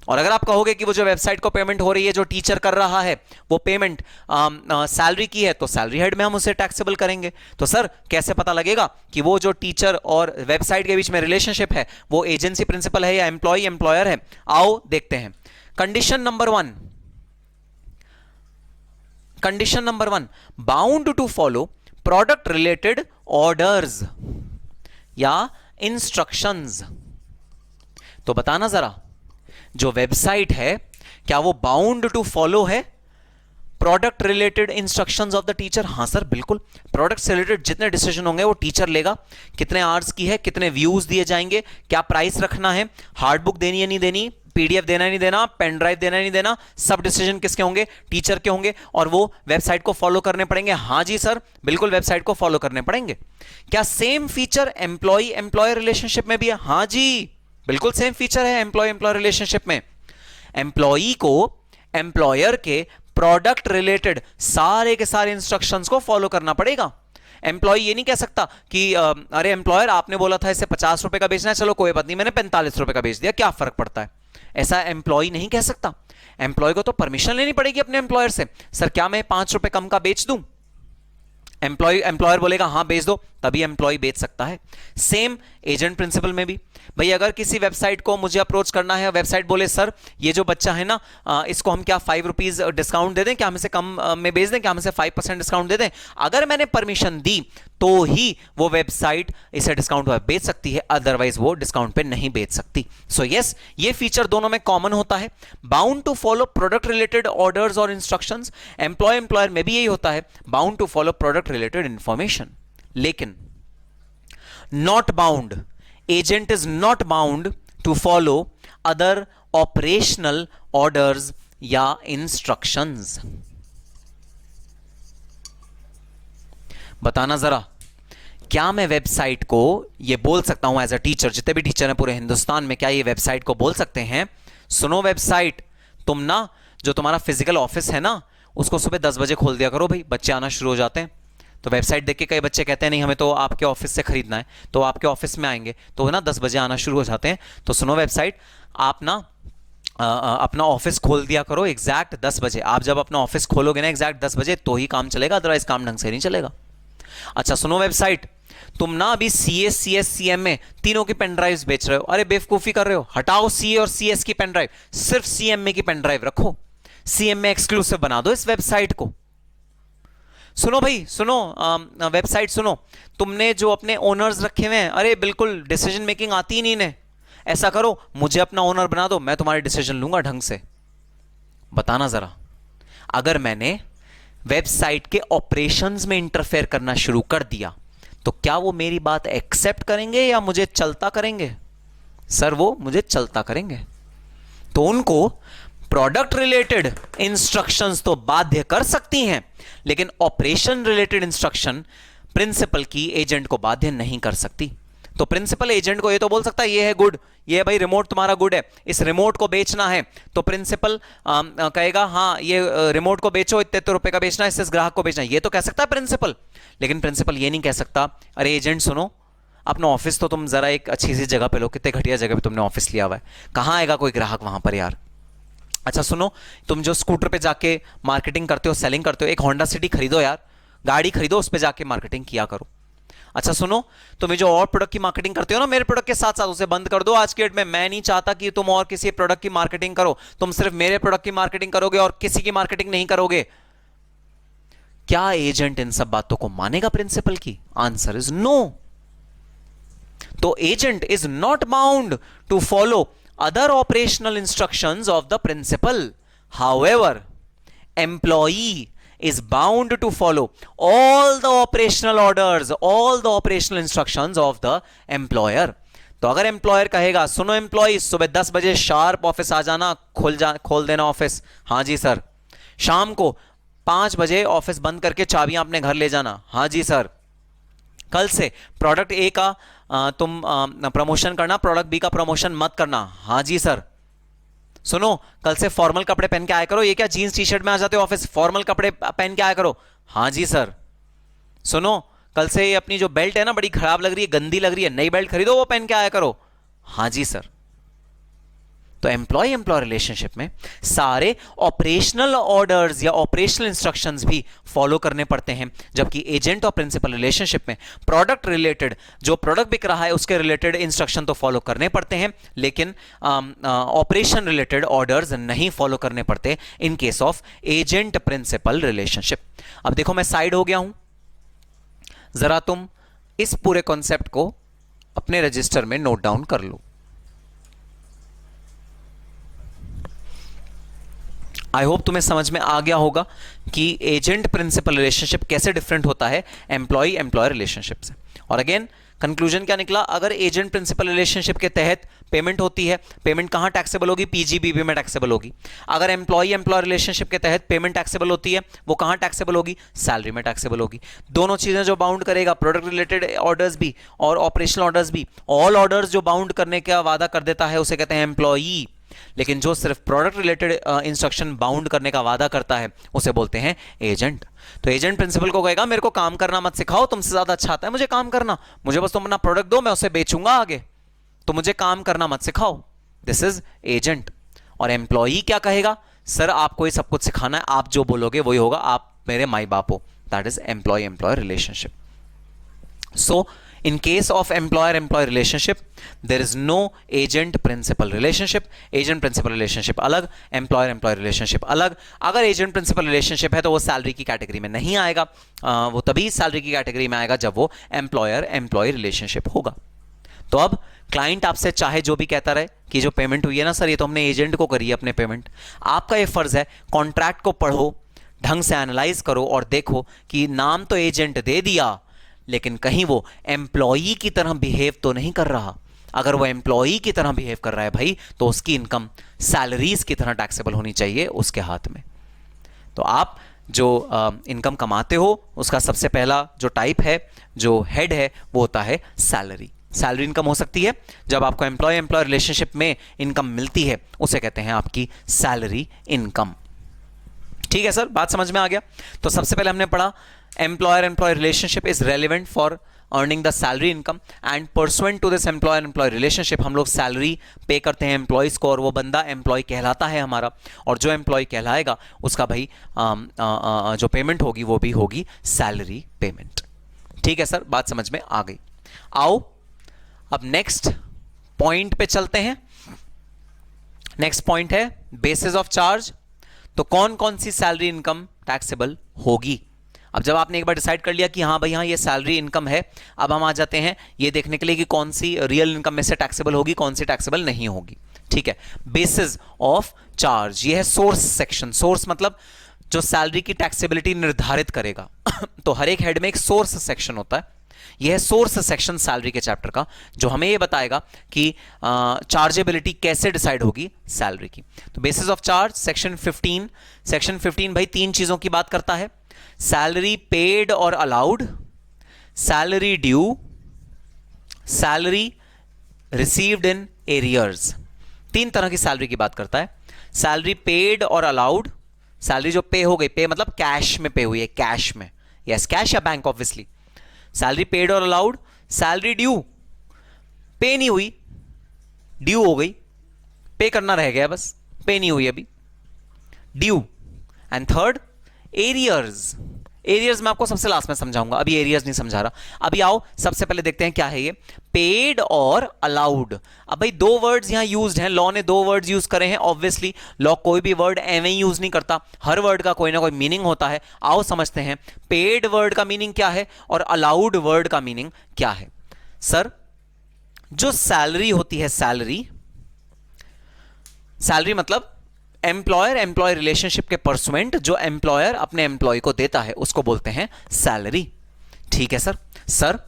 और अगर आप कहोगे कि वो जो वेबसाइट को पेमेंट हो रही है जो टीचर कर रहा है वो पेमेंट सैलरी की है तो सैलरी हेड में हम उसे टैक्सेबल करेंगे। तो सर कैसे पता लगेगा कि वो जो टीचर और वेबसाइट के बीच में रिलेशनशिप है वो एजेंसी प्रिंसिपल है या एम्प्लॉय एम्प्लॉयर है? आओ देखते हैं। Condition number one, bound to follow product related orders या इंस्ट्रक्शंस। तो बताना जरा, जो वेबसाइट है क्या वो बाउंड टू फॉलो है product related instructions of the teacher? हाँ सर बिल्कुल, प्रोडक्ट से रिलेटेड जितने डिसीजन होंगे वो टीचर लेगा, कितने आवर्स की है, कितने व्यूज दिए जाएंगे, क्या प्राइस रखना है, हार्ड बुक देनी है नहीं देनी, पीडीएफ देना नहीं देना, पेन ड्राइव देना नहीं देना, सब डिसीजन किसके होंगे? टीचर के होंगे, और वो वेबसाइट को फॉलो करने पड़ेंगे। हाँ जी सर, बिल्कुल वेबसाइट को फॉलो करने पड़ेंगे। क्या same feature employee employer relationship में भी है? हाँ जी, बिल्कुल सेम फीचर है एम्प्लॉय एम्प्लॉयर रिलेशनशिप में। एम्प्लॉई को एम्प्लॉयर के प्रोडक्ट रिलेटेड सारे के सारे इंस्ट्रक्शंस को फॉलो करना पड़ेगा। एम्प्लॉय ये नहीं कह सकता कि अरे एम्प्लॉयर आपने बोला था इसे 50 रुपए का बेचना है, चलो कोई बात नहीं, मैंने 45 रुपए का बेच दिया, क्या फर्क पड़ता है? ऐसा एम्प्लॉय नहीं कह सकता। एम्प्लॉय को तो परमिशन लेनी पड़ेगी अपने एम्प्लॉयर से, सर क्या मैं 5 रुपए कम का बेच दूं? एम्प्लॉयर बोलेगा हाँ बेच दो, तभी एम्प्लॉय बेच सकता है। सेम एजेंट प्रिंसिपल में भी, भाई अगर किसी वेबसाइट को मुझे अप्रोच करना है, वेबसाइट बोले सर ये जो बच्चा है ना इसको हम क्या 5 रुपीज डिस्काउंट दे दें, क्या हम इसे कम में बेच दें, क्या हम इसे 5% डिस्काउंट दे दें? अगर मैंने परमिशन दी तो ही वो वेबसाइट इसे डिस्काउंट पर बेच सकती है, अदरवाइज वो डिस्काउंट पे नहीं बेच सकती। सो यस, ये फीचर दोनों में कॉमन होता है। Bound to follow product related orders और इंस्ट्रक्शंस, एम्प्लॉयर में भी यही होता है, bound to follow product related information. लेकिन not bound, agent is not bound to follow other operational orders या इंस्ट्रक्शंस। बताना जरा, क्या मैं वेबसाइट को ये बोल सकता हूं एज अ टीचर, जितने भी टीचर हैं पूरे हिंदुस्तान में, क्या ये वेबसाइट को बोल सकते हैं सुनो वेबसाइट, तुम ना जो तुम्हारा फिजिकल ऑफिस है ना उसको सुबह 10 बजे खोल दिया करो, भाई बच्चे आना शुरू हो जाते हैं। तो वेबसाइट देख के कई बच्चे कहते हैं नहीं हमें तो आपके ऑफिस से खरीदना है, तो आपके ऑफिस में आएंगे तो ना 10 बजे आना शुरू हो जाते हैं। तो सुनो वेबसाइट, आप ना अपना ऑफिस खोल दिया करो एग्जैक्ट 10 बजे। आप जब अपना ऑफिस खोलोगे ना एग्जैक्ट 10 बजे तो ही काम चलेगा, अदरवाइज काम ढंग से नहीं चलेगा। अच्छा सुनो वेबसाइट, तुम ना अभी सीए, सीएस, सीएमए तीनों की पेन ड्राइव्स बेच रहे हो, अरे बेवकूफी कर रहे हो, हटाओ सीए और सीएस की पेन ड्राइव, सिर्फ सीएमए की पेन ड्राइव रखो, सीएमए एक्सक्लूसिव बना दो इस वेबसाइट को। सुनो भाई सुनो, वेबसाइट सुनो, तुमने जो अपने ओनर्स रखे हुए हैं, अरे बिल्कुल डिसीजन मेकिंग आती ही नहीं इन्हें, ऐसा करो मुझे अपना ओनर बना दो, मैं तुम्हारे डिसीजन लूंगा ढंग से। बताना जरा, अगर मैंने वेबसाइट के ऑपरेशंस में इंटरफेयर करना शुरू कर दिया तो क्या वो मेरी बात एक्सेप्ट करेंगे या मुझे चलता करेंगे? सर वो मुझे चलता करेंगे। तो उनको प्रोडक्ट रिलेटेड इंस्ट्रक्शंस तो बाध्य कर सकती हैं, लेकिन ऑपरेशन रिलेटेड इंस्ट्रक्शन प्रिंसिपल की एजेंट को बाध्य नहीं कर सकती। तो प्रिंसिपल एजेंट को ये तो बोल सकता है ये है गुड, ये भाई रिमोट तुम्हारा गुड है, इस रिमोट को बेचना है, तो प्रिंसिपल कहेगा हाँ ये रिमोट को बेचो, इतने रुपए का बेचना है, इस ग्राहक को बेचना है, ये तो कह सकता है प्रिंसिपल। लेकिन प्रिंसिपल ये नहीं कह सकता अरे एजेंट सुनो, अपना ऑफिस तो तुम जरा एक अच्छी सी जगह पे लो, कितने घटिया जगह पे तुमने ऑफिस लिया हुआ है, कहां आएगा कोई ग्राहक वहां पर यार। अच्छा सुनो, तुम जो स्कूटर पे जाके मार्केटिंग करते हो, सेलिंग करते हो, एक होंडा सिटी खरीदो यार, गाड़ी खरीदो, उस पे जाके मार्केटिंग किया करो। अच्छा सुनो, तुम जो और प्रोडक्ट की मार्केटिंग करते हो ना मेरे प्रोडक्ट के साथ साथ, उसे बंद कर दो आज के डेट में। मैं नहीं चाहता कि तुम और किसी प्रोडक्ट की मार्केटिंग करो, तुम सिर्फ मेरे प्रोडक्ट की मार्केटिंग करोगे और किसी की मार्केटिंग नहीं करोगे। क्या एजेंट इन सब बातों को मानेगा प्रिंसिपल की? Answer is no. तो agent is not bound to follow other operational instructions of the principal. However, employee is bound to follow all the operational orders, all the operational instructions of the employer. तो अगर employer कहेगा सुनो employ सुबह 10 बजे sharp office आ जाना, खोल देना office, हाँ जी सर। शाम को 5 बजे ऑफिस बंद करके चाबियां अपने घर ले जाना, हाँ जी सर। कल से प्रोडक्ट ए का तुम प्रमोशन करना, प्रोडक्ट बी का प्रमोशन मत करना, हाँ जी सर। सुनो कल से फॉर्मल कपड़े पहन के आया करो, ये क्या जीन्स टी शर्ट में आ जाते हो ऑफिस, फॉर्मल कपड़े पहन के आया करो, हाँ जी सर। सुनो कल से अपनी जो बेल्ट है ना बड़ी खराब लग रही है, गंदी लग रही है, नई बेल्ट खरीदो, वो पहन के आया करो, हाँ जी सर। तो एम्प्लॉय एम्प्लॉय रिलेशनशिप में सारे ऑपरेशनल ऑर्डर्स या ऑपरेशनल इंस्ट्रक्शंस भी फॉलो करने पड़ते हैं, जबकि एजेंट और प्रिंसिपल रिलेशनशिप में प्रोडक्ट रिलेटेड, जो प्रोडक्ट बिक रहा है उसके रिलेटेड इंस्ट्रक्शन तो फॉलो करने पड़ते हैं, लेकिन ऑपरेशन रिलेटेड ऑर्डर्स नहीं फॉलो करने पड़ते in case of agent principal relationship. अब देखो मैं साइड हो गया हूं, जरा तुम इस पूरे कॉन्सेप्ट को अपने रजिस्टर में नोट डाउन कर लो। आई होप तुम्हें समझ में आ गया होगा कि एजेंट प्रिंसिपल रिलेशनशिप कैसे डिफरेंट होता है एम्प्लॉय एम्प्लॉयर रिलेशनशिप से। और अगेन कंक्लूजन क्या निकला? अगर एजेंट प्रिंसिपल रिलेशनशिप के तहत पेमेंट होती है, पेमेंट कहां टैक्सेबल होगी? पीजीबीबी में टैक्सेबल होगी। अगर एम्प्लॉय एम्प्लॉयर रिलेशनशिप के तहत पेमेंट टैक्सेबल होती है, वो कहां टैक्सेबल होगी? सैलरी में टैक्सेबल होगी। दोनों चीजें जो बाउंड करेगा, प्रोडक्ट रिलेटेड ऑर्डर्स भी और ऑपरेशनल ऑर्डर्स भी, ऑल ऑर्डर्स जो बाउंड करने का वादा कर देता है उसे कहते हैं एम्प्लॉई, लेकिन जो सिर्फ प्रोडक्ट रिलेटेड इंस्ट्रक्शन बाउंड करने का वादा करता है उसे बोलते हैं एजेंट। तो एजेंट प्रिंसिपल को कहेगा मेरे को काम करना मत सिखाओ, तुमसे ज्यादा अच्छा आता है मुझे काम करना, मुझे बस तुम अपना प्रोडक्ट दो, मैं उसे बेचूंगा आगे, तो मुझे काम करना मत सिखाओ। This is agent. और एम्प्लॉई क्या कहेगा? सर आपको ये सब कुछ सिखाना है, आप जो बोलोगे वही होगा, आप मेरे माई बाप हो। That is employee employer relationship. So in case of employer employee relationship there is no agent principal relationship। agent principal relationship अलग, employer employee relationship अलग। अगर agent principal relationship है तो वो सैलरी की कैटेगरी में नहीं आएगा, वो तभी सैलरी की कैटेगरी में आएगा जब वो employer employee relationship होगा। तो अब क्लाइंट आपसे चाहे जो भी कहता रहे कि जो पेमेंट हुई है ना सर ये तो हमने एजेंट को करी है अपने पेमेंट, आपका ये फर्ज है कॉन्ट्रैक्ट को पढ़ो, ढंग से एनालाइज करो और देखो कि नाम तो एजेंट दे दिया लेकिन कहीं वो एम्प्लॉई की तरह बिहेव तो नहीं कर रहा। अगर वो एम्प्लॉई की तरह बिहेव कर रहा है भाई तो उसकी इनकम सैलरीज की तरह टैक्सेबल होनी चाहिए उसके हाथ में। तो आप जो इनकम कमाते हो उसका सबसे पहला जो टाइप है, जो हेड है, वो होता है सैलरी। सैलरी इनकम हो सकती है जब आपको एम्प्लॉय एम्प्लॉय रिलेशनशिप में इनकम मिलती है, उसे कहते हैं आपकी सैलरी इनकम। ठीक है सर, बात समझ में आ गया? तो सबसे पहले हमने पढ़ा employer employee relationship is relevant for earning the salary income and pursuant to this employer employee relationship हम लोग सैलरी पे करते हैं एम्प्लॉयज को और वो बंदा एम्प्लॉय कहलाता है हमारा, और जो एम्प्लॉय कहलाएगा उसका भाई जो पेमेंट होगी वो भी होगी सैलरी पेमेंट। ठीक है सर, बात समझ में आ गई। आओ अब नेक्स्ट पॉइंट पे चलते हैं। नेक्स्ट पॉइंट है बेसिस ऑफ चार्ज। तो कौन कौन सी सैलरी इनकम टैक्सेबल होगी? अब जब आपने एक बार डिसाइड कर लिया कि हाँ भाई हाँ ये सैलरी इनकम है, अब हम आ जाते हैं ये देखने के लिए कि कौन सी रियल इनकम में से टैक्सेबल होगी, कौन सी टैक्सेबल नहीं होगी। ठीक है, बेसिस ऑफ चार्ज, ये है सोर्स सेक्शन। सोर्स मतलब जो सैलरी की टैक्सेबिलिटी निर्धारित करेगा। तो हर एक हेड में एक सोर्स सेक्शन होता है, यह है सोर्स सेक्शन सैलरी के चैप्टर का, जो हमें यह बताएगा कि चार्जेबिलिटी कैसे डिसाइड होगी सैलरी की। तो basis of charge section 15। Section 15 भाई तीन चीजों की बात करता है, सैलरी पेड और allowed, salary due, salary received in arrears. तीन तरह की सैलरी की बात करता है। सैलरी पेड और अलाउड, सैलरी जो पे हो गई, पे मतलब कैश में पे हुई है, कैश में, यस कैश या बैंक ऑब्वियसली। सैलरी पेड और अलाउड। सैलरी ड्यू, पे नहीं हुई, ड्यू हो गई, पे करना रह गया बस, पे नहीं हुई अभी, due. And third arrears. Arrears मैं आपको सबसे लास्ट में समझाऊंगा, अभी एरियर्स नहीं समझा रहा। अभी आओ सबसे पहले देखते हैं क्या है ये पेड और अलाउड। अब भाई दो वर्ड्स यहां यूज्ड हैं, लॉ ने दो वर्ड्स यूज करे हैं। ऑब्वियसली लॉ कोई भी वर्ड एवं यूज नहीं करता, हर वर्ड का कोई ना कोई मीनिंग होता है। आओ समझते हैं पेड वर्ड का मीनिंग क्या है और अलाउड वर्ड का मीनिंग क्या है। सर जो सैलरी होती है, सैलरी, सैलरी मतलब एम्प्लॉयर एम्प्लॉय रिलेशनशिप के परसुएंट जो एम्प्लॉयर अपने एम्प्लॉय को देता है उसको बोलते हैं सैलरी। ठीक है सर। सर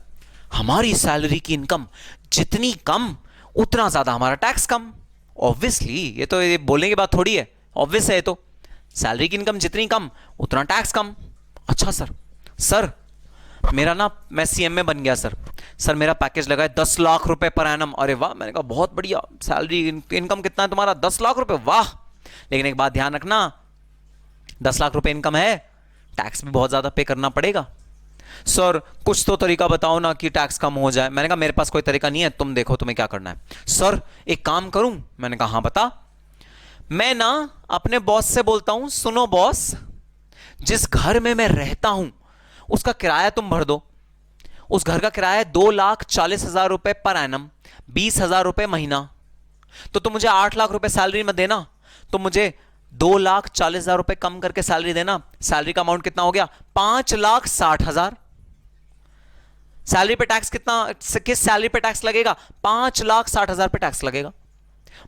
हमारी सैलरी की इनकम जितनी कम उतना ज्यादा हमारा टैक्स कम। ऑब्वियसली ये तो ये बोलने की बात थोड़ी है, ऑब्वियस है ये तो, सैलरी की इनकम जितनी कम उतना टैक्स कम। अच्छा सर, सर मेरा ना मैं सीएम में बन गया सर, सर मेरा पैकेज लगा है 10 लाख रुपए पर एनम। अरे वाह, मैंने कहा बहुत बढ़िया, सैलरी इनकम कितना है तुम्हारा? 10 लाख रुपए, वाह। लेकिन एक बात ध्यान रखना, 10 लाख रुपए इनकम है, टैक्स भी बहुत ज्यादा पे करना पड़ेगा। सर कुछ तो तरीका बताओ ना कि टैक्स कम हो जाए। मैंने कहा मेरे पास कोई तरीका नहीं है, तुम देखो तुम्हें क्या करना है। सर एक काम करूं? मैंने कहा हाँ बता। मैं ना अपने बॉस से बोलता हूं, सुनो बॉस, जिस घर में मैं रहता हूं उसका किराया तुम भर दो। उस घर का किराया 2,40,000 रुपए पर एनम, 20,000 रुपए महीना। तो तुम मुझे 8 लाख रुपए सैलरी में देना, तो मुझे 2,40,000 रुपए कम करके सैलरी देना। सैलरी का अमाउंट कितना हो गया? 5,60,000। सैलरी पे टैक्स कितना, किस सैलरी पे टैक्स लगेगा? 5,60,000 पे टैक्स लगेगा।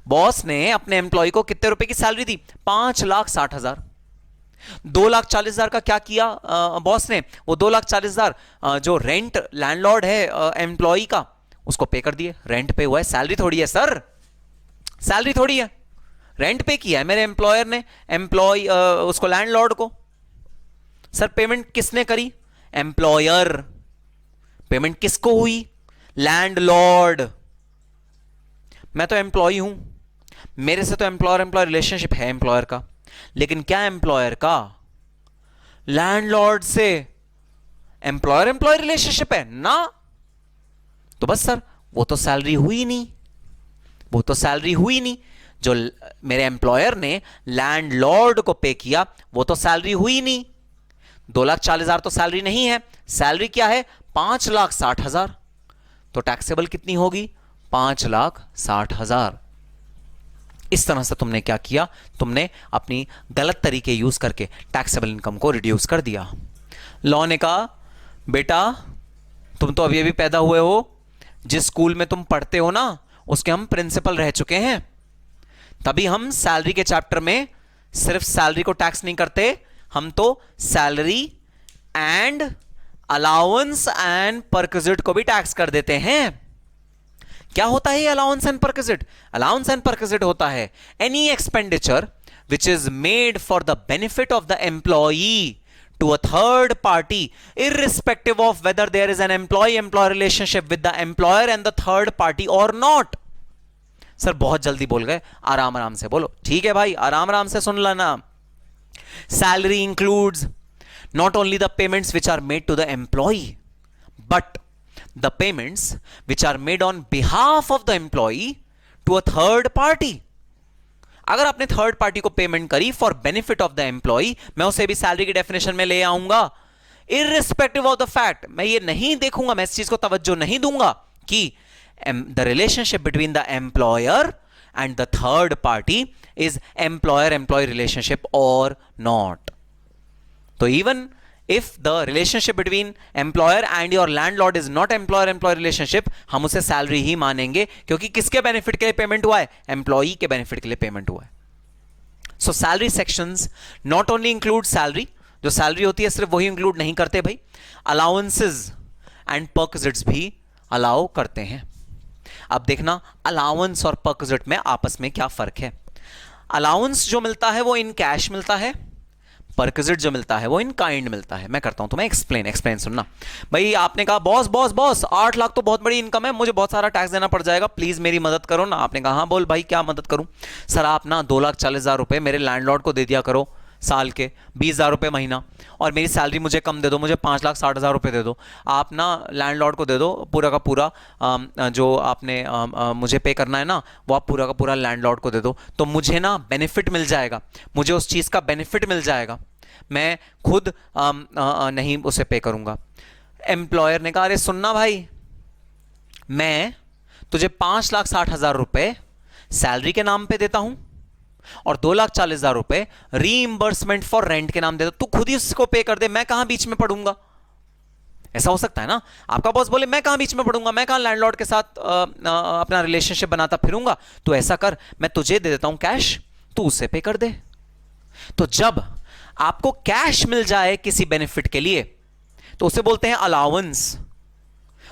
बॉस ने अपने एम्प्लॉय को कितने रुपए की सैलरी दी? 5,60,000। 2,40,000 का क्या किया बॉस ने? वो 2,40,000 जो रेंट लैंडलॉर्ड है एम्प्लॉय का, उसको पे कर दिए। रेंट पे हुआ है, सैलरी थोड़ी है सर, सैलरी थोड़ी है, रेंट पे किया है मेरे एम्प्लॉयर ने, एम्प्लॉय उसको लैंडलॉर्ड को। सर पेमेंट किसने करी? एम्प्लॉयर। पेमेंट किसको हुई? लैंडलॉर्ड। मैं तो एम्प्लॉय हूं, मेरे से तो एम्प्लॉयर एम्प्लॉय रिलेशनशिप है एम्प्लॉयर का, लेकिन क्या एम्प्लॉयर का लैंडलॉर्ड से एम्प्लॉयर एम्प्लॉय रिलेशनशिप है ना? तो बस सर वो तो सैलरी हुई नहीं, वो तो सैलरी हुई नहीं। जो मेरे एम्प्लॉयर ने लैंडलॉर्ड को पे किया वो तो सैलरी हुई नहीं। 2,40,000 तो सैलरी नहीं है, सैलरी क्या है? 5,60,000। तो टैक्सेबल कितनी होगी? 5,60,000। इस तरह से तुमने क्या किया? तुमने अपनी गलत तरीके यूज करके टैक्सेबल इनकम को रिड्यूस कर दिया। लॉ ने कहा बेटा तुम तो अभी अभी पैदा हुए हो, जिस स्कूल में तुम पढ़ते हो ना उसके हम प्रिंसिपल रह चुके हैं, तभी हम सैलरी के चैप्टर में सिर्फ सैलरी को टैक्स नहीं करते, हम तो salary and allowance and perquisite को भी टैक्स कर देते हैं। क्या होता है allowance and perquisite? Allowance and perquisite होता है any expenditure which is made for the benefit of the employee to a third party irrespective of whether there is an employee-employee relationship with the employer and the third party or not। Sir बहुत जल्दी बोल गए, आराम आराम से बोलो। ठीक है भाई, आराम आराम से सुन लेना। Salary includes not only the payments which are made to the employee but the payments which are made on behalf of the employee to a third party। अगर आपने थर्ड पार्टी को पेमेंट करी for benefit of the employee, मैं उसे भी salary की definition में ले आऊंगा इररिस्पेक्टिव ऑफ द फैक्ट। मैं ये नहीं देखूंगा, मैं इस चीज को तवज्जो नहीं दूंगा कि the relationship between the employer and the third party is employer employee relationship और नॉट। तो even if the relationship between employer and your landlord is not employer employee relationship, हम उसे सैलरी ही मानेंगे, क्योंकि किसके बेनिफिट के लिए पेमेंट हुआ है? एम्प्लॉई के बेनिफिट के लिए पेमेंट हुआ है। सो salary sections not only include salary, जो सैलरी होती है सिर्फ वही इंक्लूड नहीं करते भाई, अलाउंसेस एंड परक्विजिट्स भी अलाउ करते हैं। अब देखना अलाउंस और परक्विजिट में आपस में क्या फर्क है। अलाउंस जो मिलता है वो इन कैश मिलता है, परक्विजिट जो मिलता है वो इन काइंड मिलता है। मैं करता हूं तुम्हें एक्सप्लेन सुनना। भाई आपने कहा बॉस बॉस बॉस 8 लाख तो बहुत बड़ी इनकम है, मुझे बहुत सारा टैक्स देना पड़ जाएगा, प्लीज मेरी मदद करो ना। आपने कहा हाँ बोल भाई क्या मदद करूं? सर आप ना 2,40,000 रुपए मेरे लैंडलॉर्ड को दे दिया करो साल के, 20,000 रुपये महीना, और मेरी सैलरी मुझे कम दे दो, मुझे 5,60,000 रुपये दे दो। आप ना लैंडलॉर्ड को दे दो पूरा का पूरा, जो आपने मुझे पे करना है ना वो आप पूरा का पूरा लैंडलॉर्ड को दे दो, तो मुझे ना बेनिफिट मिल जाएगा, मुझे उस चीज़ का बेनिफिट मिल जाएगा, मैं खुद नहीं उसे पे करूंगा। एम्प्लॉयर ने कहा अरे सुनना भाई, मैं तुझे 5,60,000 रुपये सैलरी के नाम पे देता हूं और 2,40,000 रुपए रीइंबर्समेंट फॉर रेंट के नाम दे दो, तू खुद ही उसको पे कर दे, मैं कहां बीच में पड़ूंगा? ऐसा हो सकता है ना, आपका बॉस बोले मैं कहां बीच में पड़ूंगा, मैं कहां लैंडलॉर्ड के साथ अपना रिलेशनशिप बनाता फिरूंगा, तो ऐसा कर मैं तुझे दे देता हूं कैश, तू उसे पे कर दे। तो जब आपको कैश मिल जाए किसी बेनिफिट के लिए तो उसे बोलते हैं अलाउंस,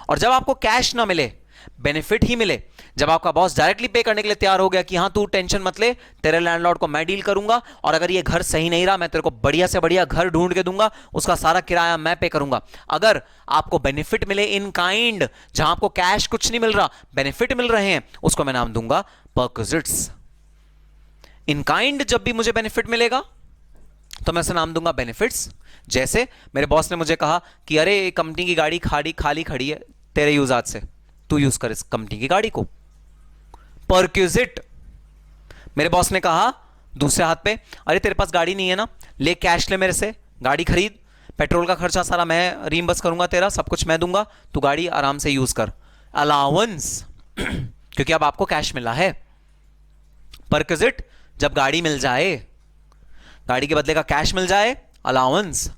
और जब आपको कैश ना मिले बेनिफिट ही मिले, जब आपका बॉस डायरेक्टली पे करने के लिए तैयार हो गया कि हां तू टेंशन मत ले, तेरे लैंडलॉर्ड को मैं डील करूंगा, और अगर ये घर सही नहीं रहा मैं तेरे को बढ़िया से बढ़िया घर ढूंढ के दूंगा, उसका सारा किराया मैं पे करूंगा। अगर आपको बेनिफिट मिले इन काइंड, जहां आपको कैश कुछ नहीं मिल रहा बेनिफिट मिल रहे हैं, उसको मैं नाम दूंगा परक्विजिट्स। इन काइंड जब भी मुझे बेनिफिट मिलेगा तो मैं उसे नाम दूंगा बेनिफिट्स। जैसे मेरे बॉस ने मुझे कहा कि अरे कंपनी की गाड़ी खाली खड़ी है तेरे यूज आज से, तू यूज कर इस कंपनी की गाड़ी को, परक्विजिट। मेरे बॉस ने कहा दूसरे हाथ पे अरे तेरे पास गाड़ी नहीं है ना, ले कैश ले मेरे से, गाड़ी खरीद, पेट्रोल का खर्चा सारा मैं रीइंबर्स करूंगा, तेरा सब कुछ मैं दूंगा, तू गाड़ी आराम से यूज कर, अलाउंस क्योंकि अब आपको कैश मिला है। परक्विजिट जब गाड़ी मिल जाए, गाड़ी के बदले का कैश मिल जाए, अलाउंस।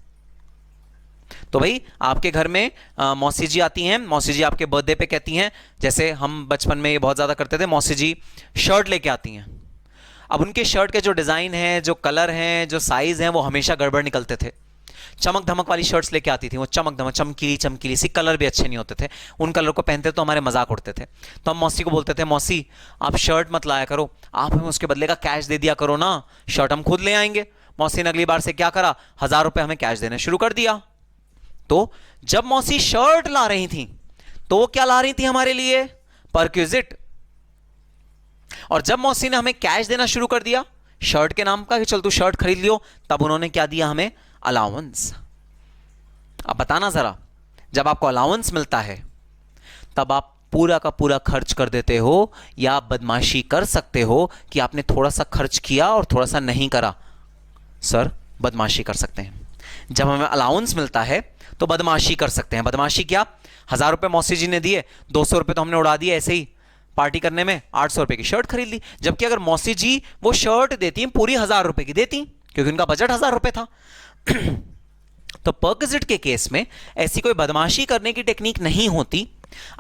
तो भाई आपके घर में मौसी जी आती हैं, मौसी जी आपके बर्थडे पे कहती हैं, जैसे हम बचपन में ये बहुत ज्यादा करते थे, मौसी जी शर्ट लेके आती हैं। अब उनके शर्ट के जो डिजाइन है, जो कलर हैं, जो साइज हैं, वो हमेशा गड़बड़ निकलते थे। चमक धमक वाली शर्ट्स लेके आती थी वो, चमक धमक चमकीली चमकीली सी, कलर भी अच्छे नहीं होते थे। उन कलर को पहनते तो हमारे मजाक उड़ते थे। तो हम मौसी को बोलते थे, मौसी आप शर्ट मत लाया करो, आप हमें उसके बदले का कैश दे दिया करो ना, शर्ट हम खुद ले आएंगे। मौसी ने अगली बार से क्या करा, 1000 रुपए हमें कैश देने शुरू कर दिया। तो जब मौसी शर्ट ला रही थी तो वो क्या ला रही थी हमारे लिए, परक्विजिट। और जब मौसी ने हमें कैश देना शुरू कर दिया शर्ट के नाम का कि चल तू शर्ट खरीद लियो, तब उन्होंने क्या दिया हमें, अलाउंस। अब बताना जरा, जब आपको अलाउंस मिलता है तब आप पूरा का पूरा खर्च कर देते हो या बदमाशी कर सकते हो कि आपने थोड़ा सा खर्च किया और थोड़ा सा नहीं करा? सर, बदमाशी कर सकते हैं। जब हमें अलाउंस मिलता है तो बदमाशी कर सकते हैं। बदमाशी क्या, 1000 रुपए मौसी जी ने दिए, 200 रुपए तो हमने उड़ा दिए ऐसे ही पार्टी करने में, 800 रुपए की शर्ट खरीद ली। जबकि अगर मौसी जी वो शर्ट देती पूरी 1000 रुपए की देती, क्योंकि उनका बजट 1000 रुपए था। तो परक्विजिट के केस में ऐसी कोई बदमाशी करने की टेक्निक नहीं होती।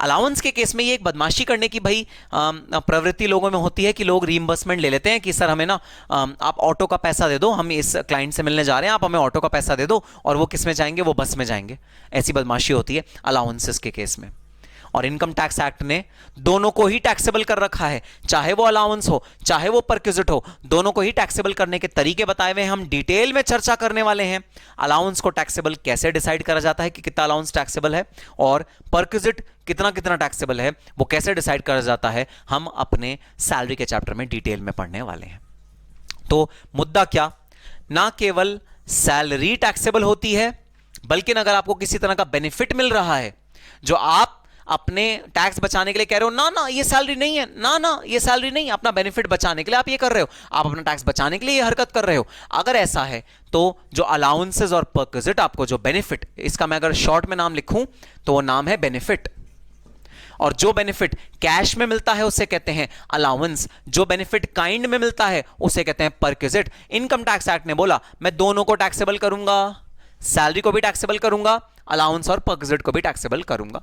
अलाउंस के केस में ये एक बदमाशी करने की भाई प्रवृत्ति लोगों में होती है कि लोग रीइंबर्समेंट ले लेते हैं कि सर हमें ना आप ऑटो का पैसा दे दो, हम इस क्लाइंट से मिलने जा रहे हैं, आप हमें ऑटो का पैसा दे दो, और वो किस में जाएंगे, वो बस में जाएंगे। ऐसी बदमाशी होती है अलाउंसेस के केस में। और इनकम टैक्स एक्ट ने दोनों को ही टैक्सेबल कर रखा है, चाहे वो अलाउंस हो चाहे वो परक्विजिट हो, दोनों को ही टैक्सेबल करने के तरीके बताए हुए हैं। हम डिटेल में चर्चा करने वाले हैं। अलाउंस को टैक्सेबल कैसे डिसाइड करा जाता है कि कितना अलाउंस टैक्सेबल है, और परक्विजिट कितना कितना टैक्सेबल है वो कैसे डिसाइड करा जाता है, हम अपने सैलरी के चैप्टर में डिटेल में पढ़ने वाले हैं। तो मुद्दा क्या, ना केवल सैलरी टैक्सेबल होती है, बल्कि अगर आपको किसी तरह का बेनिफिट मिल रहा है जो आप अपने टैक्स बचाने के लिए कह रहे हो, ना ना ये सैलरी नहीं है, ना ना ये सैलरी नहीं, अपना बेनिफिट बचाने के लिए आप ये कर रहे हो, आप अपना टैक्स बचाने के लिए ये हरकत कर रहे हो, अगर ऐसा है तो जो अलाउंसेस और परक्विजिट आपको जो बेनिफिट, इसका मैं अगर शॉर्ट में नाम लिखूं तो वो नाम है बेनिफिट। और जो बेनिफिट कैश में मिलता है उसे कहते हैं अलाउंस, जो बेनिफिट काइंड में मिलता है उसे कहते हैं परक्विजिट। इनकम टैक्स एक्ट ने बोला मैं दोनों को टैक्सेबल करूंगा, सैलरी को भी टैक्सेबल करूंगा, अलाउंस और परक्विजिट को भी टैक्सेबल करूंगा।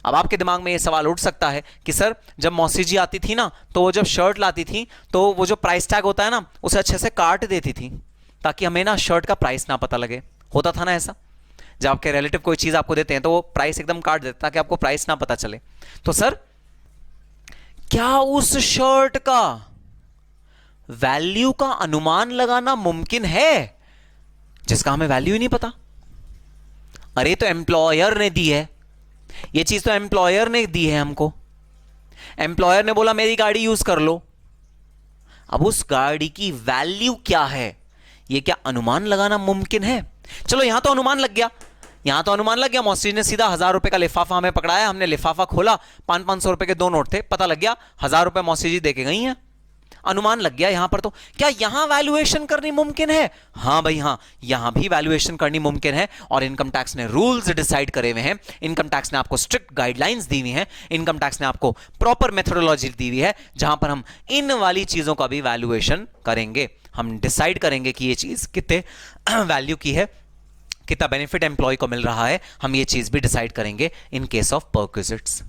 अब आपके दिमाग में यह सवाल उठ सकता है कि सर जब मौसी जी आती थी ना तो वो जब शर्ट लाती थी तो वो जो प्राइस टैग होता है ना उसे अच्छे से काट देती थी ताकि हमें ना शर्ट का प्राइस ना पता लगे। होता था ना ऐसा, जब आपके रिलेटिव कोई चीज आपको देते हैं तो वो प्राइस एकदम काट देते ताकि आपको प्राइस ना पता चले। तो सर क्या उस शर्ट का वैल्यू का अनुमान लगाना मुमकिन है जिसका हमें वैल्यू ही नहीं पता? अरे तो एम्प्लॉयर ने दी है ये चीज, तो एम्प्लॉयर ने दी है हमको, एम्प्लॉयर ने बोला मेरी गाड़ी यूज कर लो। अब उस गाड़ी की वैल्यू क्या है ये क्या अनुमान लगाना मुमकिन है? चलो यहां तो अनुमान लग गया, यहां तो अनुमान लग गया। मौसी ने सीधा 1000 रुपए का लिफाफा हमें पकड़ाया, हमने लिफाफा खोला, 500 रुपए के 2 नोट थे, पता लग गया 1000 रुपए मौसी जी देके गई हैं, अनुमान लग गया यहां पर। तो क्या यहां वैल्यूएशन करनी मुमकिन है? हां भाई हां, यहां भी वैल्यूएशन करनी मुमकिन है। और इनकम टैक्स ने रूल्स डिसाइड करे हुए हैं, इनकम टैक्स ने आपको स्ट्रिक्ट गाइडलाइंस दी हुई हैं, इनकम टैक्स ने आपको प्रॉपर मेथोडोलॉजी दी हुई है जहां पर हम इन वाली चीजों का भी वैल्यूएशन करेंगे। हम डिसाइड करेंगे कि ये चीज कितने वैल्यू की है, कितना बेनिफिट एम्प्लॉय को मिल रहा है, हम ये चीज भी डिसाइड करेंगे इन case of perquisites.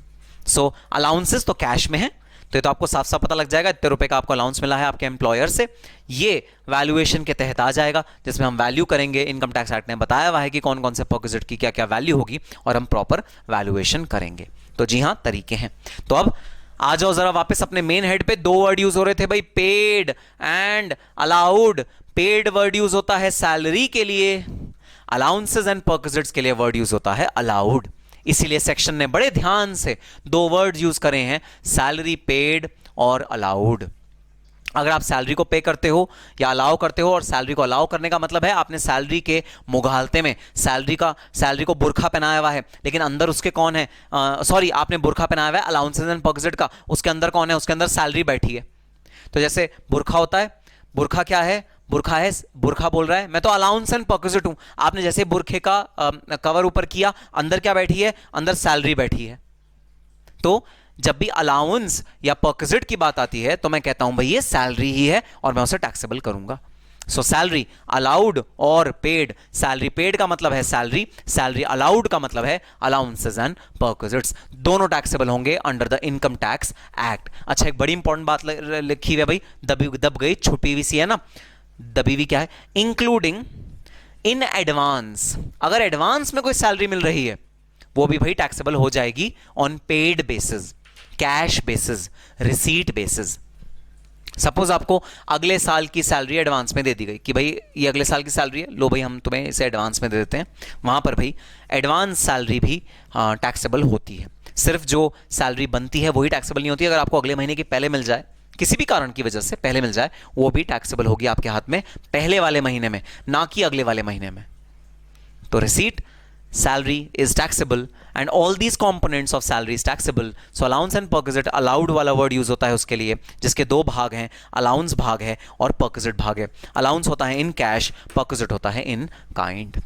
So allowances तो कैश में है, तो ये तो आपको साफ साफ पता लग जाएगा इतने रुपए का आपको अलाउंस मिला है आपके एम्प्लॉयर से, ये वैल्यूएशन के तहत आ जाएगा जिसमें हम वैल्यू करेंगे। इनकम टैक्स एक्ट ने बताया हुआ है कि कौन कौन से परक्विजिट की क्या क्या वैल्यू होगी और हम प्रॉपर वैल्यूएशन करेंगे। तो जी हां, तरीके हैं। तो अब आ जाओ जरा वापस अपने मेन हेड पे। 2 वर्ड यूज हो रहे थे भाई, paid and allowed. Paid word use होता है सैलरी के लिए, अलाउंसेस एंड परक्विजिट्स के लिए वर्ड यूज होता है अलाउड। इसीलिए सेक्शन ने बड़े ध्यान से 2 वर्ड यूज करे हैं, सैलरी पेड और अलाउड। अगर आप सैलरी को पे करते हो या अलाउ करते हो, और सैलरी को अलाउ करने का मतलब है आपने सैलरी के मुगालते में सैलरी को बुरखा पहनाया हुआ है, लेकिन अंदर उसके कौन है, सॉरी आपने बुरखा पहनाया हुआ है अलाउंसेस एंड परक्विजिट का, उसके अंदर कौन है, उसके अंदर सैलरी बैठी है। तो जैसे बुरखा होता है, बुरखा क्या है, बुरखा है, बुरखा बोल रहा है मैं तो अलाउंस एंड परक्विजिट हूं। आपने जैसे बुरखे का कवर ऊपर किया, अंदर क्या बैठी है, अंदर सैलरी बैठी है। तो जब भी अलाउंस या परक्विजिट की बात आती है तो मैं कहता हूं भाई ये सैलरी ही है और मैं उसे टैक्सेबल करूंगा। सो सैलरी अलाउड और पेड, सैलरी पेड का मतलब है सैलरी, सैलरी अलाउड का मतलब है अलाउंसेस एंड परक्विजिट्स, दोनों टैक्सेबल होंगे under the income tax act. अच्छा, एक बड़ी इंपॉर्टेंट बात लिखी हुई है भाई, दब गई, छुपी हुई सी है ना, दबी हुई क्या है, इंक्लूडिंग इन एडवांस, अगर एडवांस में कोई सैलरी मिल रही है वो भी भाई टैक्सेबल हो जाएगी on paid basis, cash basis, receipt basis. Suppose आपको अगले साल की सैलरी एडवांस में दे दी गई कि भाई ये अगले साल की सैलरी है, लो भाई हम तुम्हें इसे एडवांस में दे देते हैं, वहां पर भाई एडवांस सैलरी भी टैक्सेबल होती है। सिर्फ जो सैलरी बनती है वही टैक्सेबल नहीं होती, अगर आपको अगले महीने की पहले मिल जाए, किसी भी कारण की वजह से पहले मिल जाए, वो भी टैक्सेबल होगी आपके हाथ में पहले वाले महीने में, ना कि अगले वाले महीने में। तो receipt, salary is taxable and all these components of salary is taxable. So allowance and perquisite, allowed वाला word यूज होता है उसके लिए, जिसके दो भाग हैं, allowance भाग है और perquisite भाग है। allowance होता है in cash, perquisite होता है in kind.